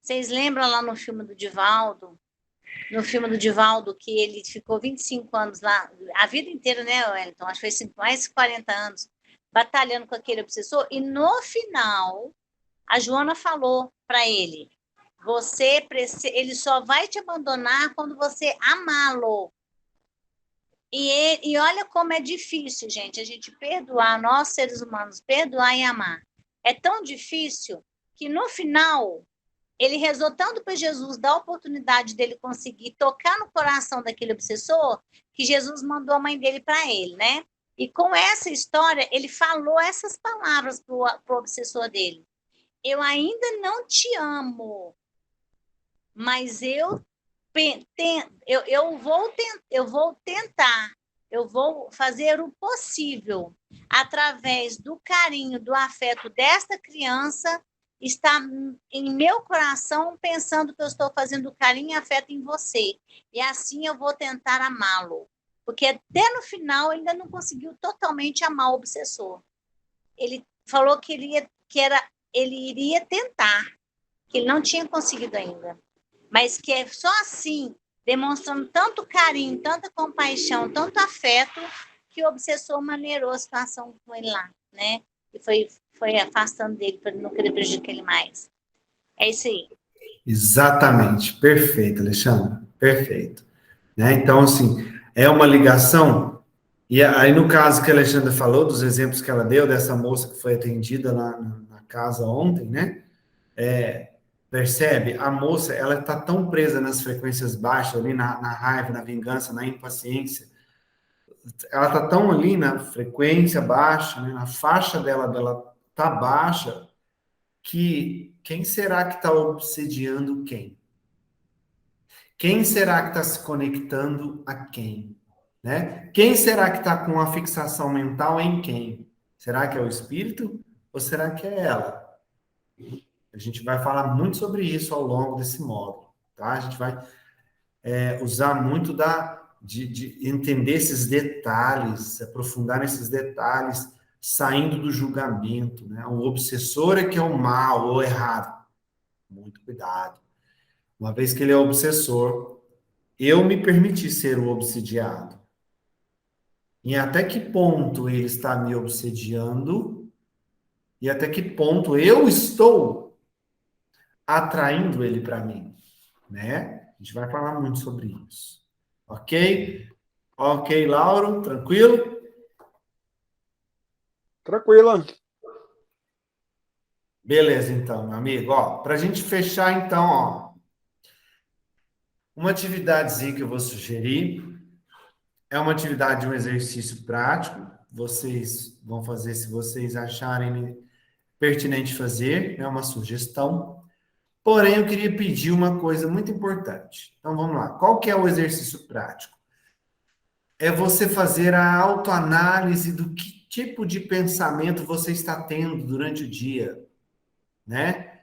Vocês lembram lá no filme do Divaldo? No filme do Divaldo, que ele ficou 25 anos lá, a vida inteira, né, Wellington? Acho que foi mais de 40 anos, batalhando com aquele obsessor. E no final, a Joana falou para ele, ele só vai te abandonar quando você amá-lo. E olha como é difícil, gente, a gente perdoar, nós seres humanos, perdoar e amar. É tão difícil que no final ele rezou tanto para Jesus dar a oportunidade dele conseguir tocar no coração daquele obsessor, que Jesus mandou a mãe dele para ele, né? E com essa história, ele falou essas palavras para o obsessor dele. Eu ainda não te amo, mas eu eu vou fazer o possível através do carinho, do afeto desta criança, está em meu coração pensando que eu estou fazendo carinho e afeto em você. E assim eu vou tentar amá-lo. Porque até no final ele ainda não conseguiu totalmente amar o obsessor. Ele falou que ele iria tentar, que ele não tinha conseguido ainda. Mas que é só assim, demonstrando tanto carinho, tanta compaixão, tanto afeto, que o obsessor maneirou a situação com ele lá, né? E foi afastando dele para não querer prejudicar ele mais. É isso aí. Exatamente, perfeito, Alexandre, perfeito. Né? Então, assim, é uma ligação, e aí no caso que a Alexandra falou, dos exemplos que ela deu, dessa moça que foi atendida lá na casa ontem, né? Percebe? A moça, ela está tão presa nas frequências baixas, ali na raiva, na vingança, na impaciência, ela está tão ali na frequência baixa, né? Na faixa dela tá baixa, que quem será que está obsediando quem? Quem será que está se conectando a quem? Né? Quem será que está com a fixação mental em quem? Será que é o espírito ou será que é ela? A gente vai falar muito sobre isso ao longo desse módulo, tá? A gente vai usar muito de entender esses detalhes, se aprofundar nesses detalhes, saindo do julgamento, né? O obsessor é que é o mal ou errado. Muito cuidado. Uma vez que ele é obsessor, eu me permiti ser o obsidiado. Em até que ponto ele está me obsediando e até que ponto eu estou atraindo ele para mim, né? A gente vai falar muito sobre isso. Ok? Ok, Lauro, tranquilo? Tranquila. Beleza, então, meu amigo. Ó, para a gente fechar, então, ó, uma atividadezinha que eu vou sugerir é uma atividade de um exercício prático. Vocês vão fazer se vocês acharem pertinente fazer, é uma sugestão. Porém, eu queria pedir uma coisa muito importante. Então, vamos lá. Qual que é o exercício prático? É você fazer a autoanálise do que tipo de pensamento você está tendo durante o dia, né?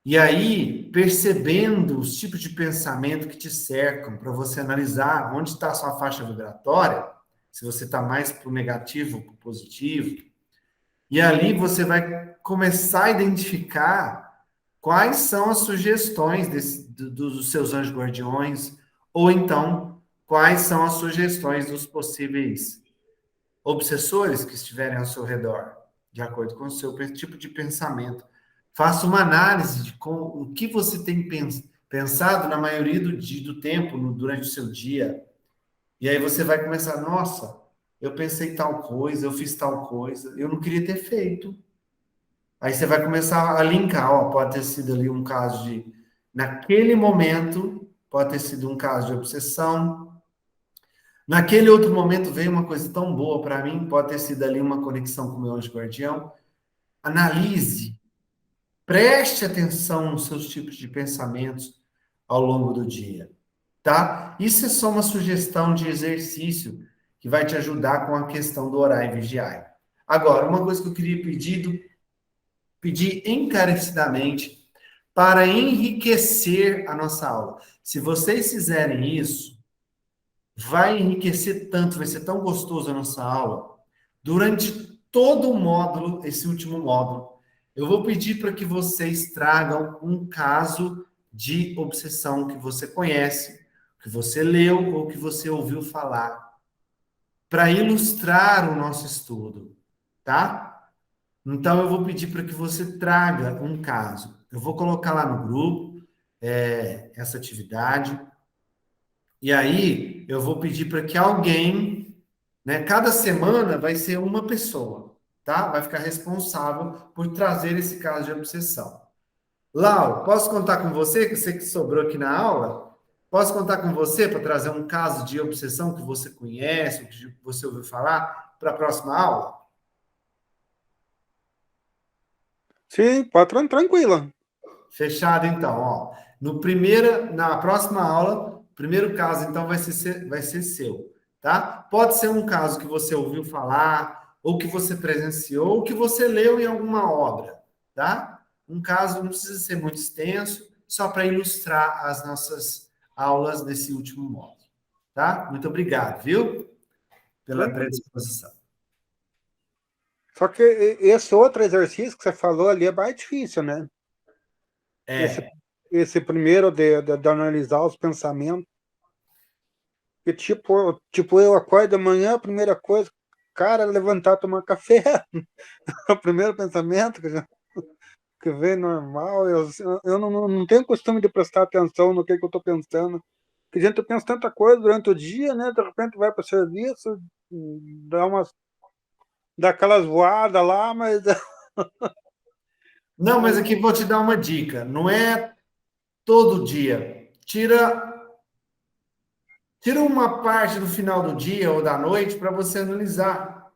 E aí, percebendo os tipos de pensamento que te cercam, para você analisar onde está a sua faixa vibratória, se você está mais para o negativo, para o positivo, e ali você vai começar a identificar quais são as sugestões dos seus anjos guardiões, ou então, quais são as sugestões dos possíveis obsessores que estiverem ao seu redor, de acordo com o seu tipo de pensamento. Faça uma análise de o que você tem pensado na maioria do tempo, durante o seu dia. E aí você vai começar, nossa, eu pensei tal coisa, eu fiz tal coisa, eu não queria ter feito. Aí você vai começar a linkar, ó, pode ter sido ali um caso naquele momento, pode ter sido um caso de obsessão. Naquele outro momento veio uma coisa tão boa para mim, pode ter sido ali uma conexão com o meu anjo guardião. Analise, preste atenção nos seus tipos de pensamentos ao longo do dia, tá? Isso é só uma sugestão de exercício que vai te ajudar com a questão do orar e vigiar. Agora, uma coisa que eu queria pedir encarecidamente para enriquecer a nossa aula. Se vocês fizerem isso, vai enriquecer tanto, vai ser tão gostoso a nossa aula. Durante todo o módulo, esse último módulo, eu vou pedir para que vocês tragam um caso de obsessão que você conhece, que você leu ou que você ouviu falar, para ilustrar o nosso estudo, tá? Então, eu vou pedir para que você traga um caso. Eu vou colocar lá no grupo essa atividade. E aí, eu vou pedir para que alguém, né? Cada semana vai ser uma pessoa, tá? Vai ficar responsável por trazer esse caso de obsessão. Lau, posso contar com você, que você que sobrou aqui na aula? Posso contar com você para trazer um caso de obsessão que você conhece, que você ouviu falar, para a próxima aula? Sim, pode tranquila. Fechado, então, ó. Na próxima aula, primeiro caso, então, vai ser seu, tá? Pode ser um caso que você ouviu falar, ou que você presenciou, ou que você leu em alguma obra, tá? Um caso não precisa ser muito extenso, só para ilustrar as nossas aulas desse último módulo, tá? Muito obrigado, viu? Pela predisposição. Só que esse outro exercício que você falou ali é mais difícil, né? Esse primeiro de analisar os pensamentos. Que tipo, eu acordo de manhã, a primeira coisa, cara, levantar, tomar café. O primeiro pensamento que vem normal. Eu não tenho costume de prestar atenção no que eu estou pensando. Porque a gente pensa tanta coisa durante o dia, né? De repente vai para o serviço, dá aquelas voadas lá, mas... Não, mas aqui vou te dar uma dica. Não é todo dia. Tira uma parte do final do dia ou da noite para você analisar.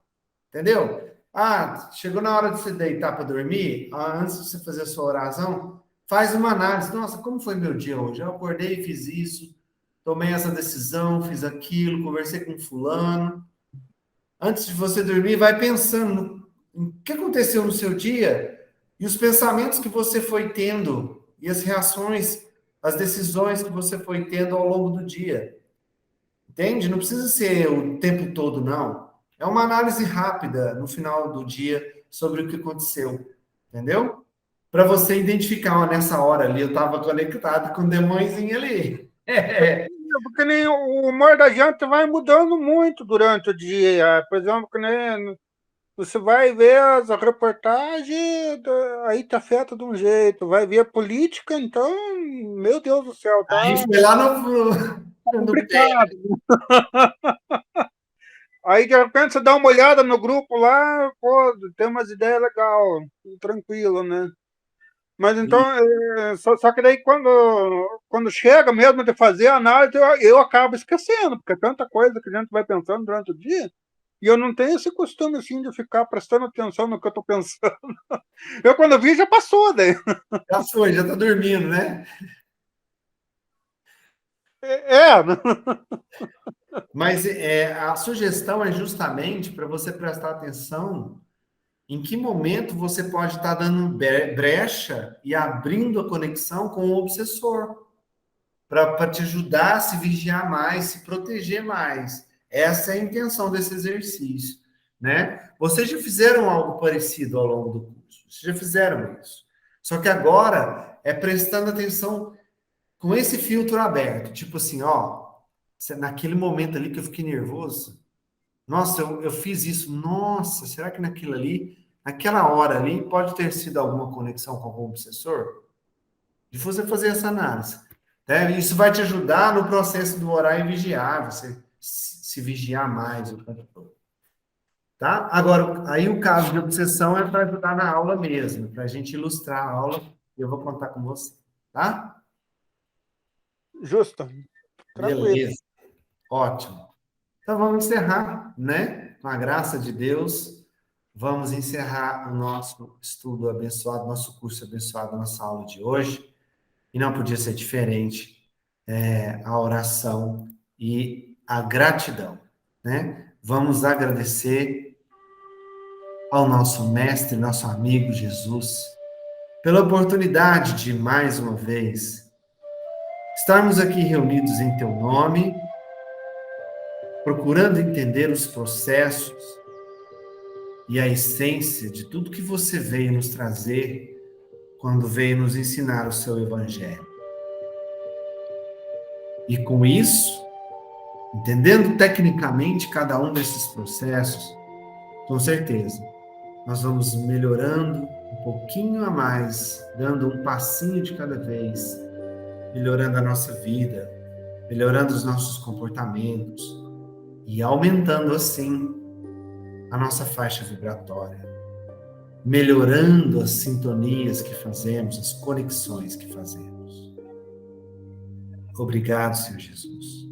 Entendeu? Ah, chegou na hora de você deitar para dormir, antes de você fazer a sua oração, faz uma análise. Nossa, como foi meu dia hoje? Eu acordei, fiz isso, tomei essa decisão, fiz aquilo, conversei com fulano. Antes de você dormir, vai pensando no que aconteceu no seu dia e os pensamentos que você foi tendo e as reações, as decisões que você foi tendo ao longo do dia. Entende? Não precisa ser o tempo todo, não. É uma análise rápida no final do dia sobre o que aconteceu. Entendeu? Para você identificar, ó, nessa hora ali, eu estava conectado com o demôniozinho ali. Porque nem o humor da gente vai mudando muito durante o dia. Por exemplo, que nem você vai ver as reportagens, aí tá afeta de um jeito. Vai ver a política, então, meu Deus do céu, tá Aí foi lá no pé. complicado. Aí, de repente, você dá uma olhada no grupo lá, pô, tem umas ideias legais, tranquilo, né? Mas então, só que daí quando chega mesmo de fazer a análise, eu acabo esquecendo, porque é tanta coisa que a gente vai pensando durante o dia, e eu não tenho esse costume assim de ficar prestando atenção no que eu estou pensando. Eu, quando vi, já passou daí. Já foi, já está dormindo, né? Mas a sugestão é justamente para você prestar atenção em que momento você pode estar dando brecha e abrindo a conexão com o obsessor, para te ajudar a se vigiar mais, se proteger mais. Essa é a intenção desse exercício, né? Vocês já fizeram algo parecido ao longo do curso, vocês já fizeram isso. Só que agora é prestando atenção com esse filtro aberto, tipo assim, ó, naquele momento ali que eu fiquei nervoso, nossa, eu fiz isso, nossa, será que naquela hora ali, pode ter sido alguma conexão com algum obsessor? De você fazer essa análise. Né? Isso vai te ajudar no processo do orar e vigiar, você se vigiar mais o tempo todo. Tá? Agora, aí o caso de obsessão é para ajudar na aula mesmo, para a gente ilustrar a aula, e eu vou contar com você. Tá? Justo. Tranquilo. Beleza. Ótimo. Então vamos encerrar, né? Com a graça de Deus, vamos encerrar o nosso estudo abençoado, nosso curso abençoado, nossa aula de hoje. E não podia ser diferente, a oração e a gratidão, né? Vamos agradecer ao nosso mestre, nosso amigo Jesus, pela oportunidade de, mais uma vez, estarmos aqui reunidos em teu nome, procurando entender os processos e a essência de tudo que você veio nos trazer quando veio nos ensinar o seu evangelho. E com isso, entendendo tecnicamente cada um desses processos, com certeza, nós vamos melhorando um pouquinho a mais, dando um passinho de cada vez, melhorando a nossa vida, melhorando os nossos comportamentos e aumentando assim a nossa faixa vibratória, melhorando as sintonias que fazemos, as conexões que fazemos. Obrigado, Senhor Jesus.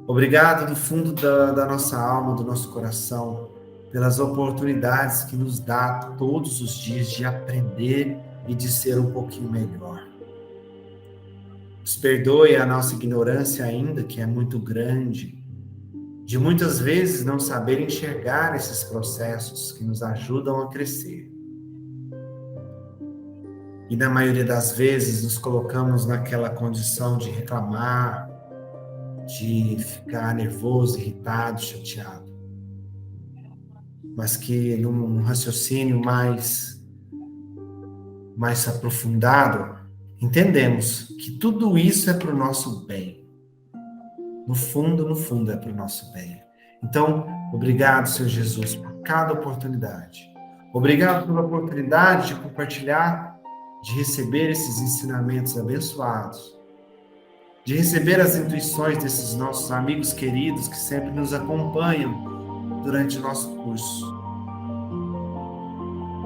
Obrigado do fundo da nossa alma, do nosso coração, pelas oportunidades que nos dá todos os dias de aprender e de ser um pouquinho melhor. Nos perdoe a nossa ignorância ainda, que é muito grande, de muitas vezes não saber enxergar esses processos que nos ajudam a crescer. E na maioria das vezes nos colocamos naquela condição de reclamar, de ficar nervoso, irritado, chateado. Mas que num raciocínio mais aprofundado, entendemos que tudo isso é para o nosso bem. No fundo é para o nosso bem. Então, obrigado, Senhor Jesus, por cada oportunidade. Obrigado pela oportunidade de compartilhar, de receber esses ensinamentos abençoados, de receber as intuições desses nossos amigos queridos que sempre nos acompanham durante o nosso curso.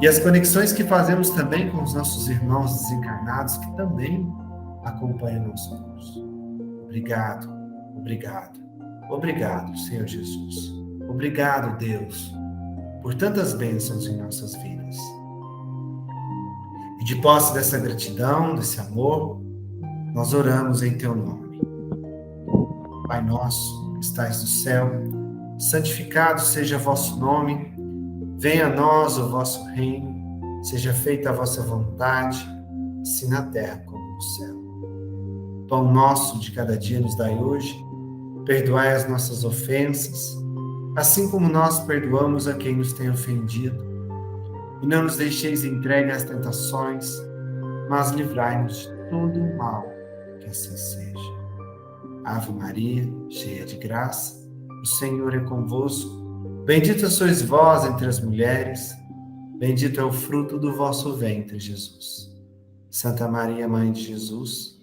E as conexões que fazemos também com os nossos irmãos desencarnados que também acompanham o nosso curso. Obrigado, obrigado, obrigado, Senhor Jesus. Obrigado, Deus, por tantas bênçãos em nossas vidas. E de posse dessa gratidão, desse amor, nós oramos em Teu nome. Pai nosso, que estais no céu, santificado seja vosso nome. Venha a nós o vosso reino, seja feita a vossa vontade, assim na terra como no céu. Pão nosso de cada dia nos dai hoje, perdoai as nossas ofensas, assim como nós perdoamos a quem nos tem ofendido. E não nos deixeis entregue às tentações, mas livrai-nos de todo o mal, que assim seja. Ave Maria, cheia de graça, o Senhor é convosco. Bendita sois vós entre as mulheres, bendito é o fruto do vosso ventre, Jesus. Santa Maria, Mãe de Jesus,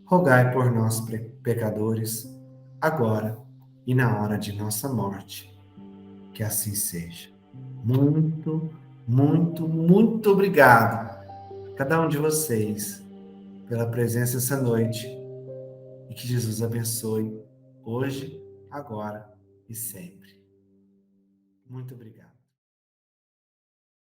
rogai por nós, pecadores, agora e na hora de nossa morte. Que assim seja. Muito, muito, muito obrigado a cada um de vocês pela presença essa noite e que Jesus abençoe hoje, agora e sempre. Muito obrigado.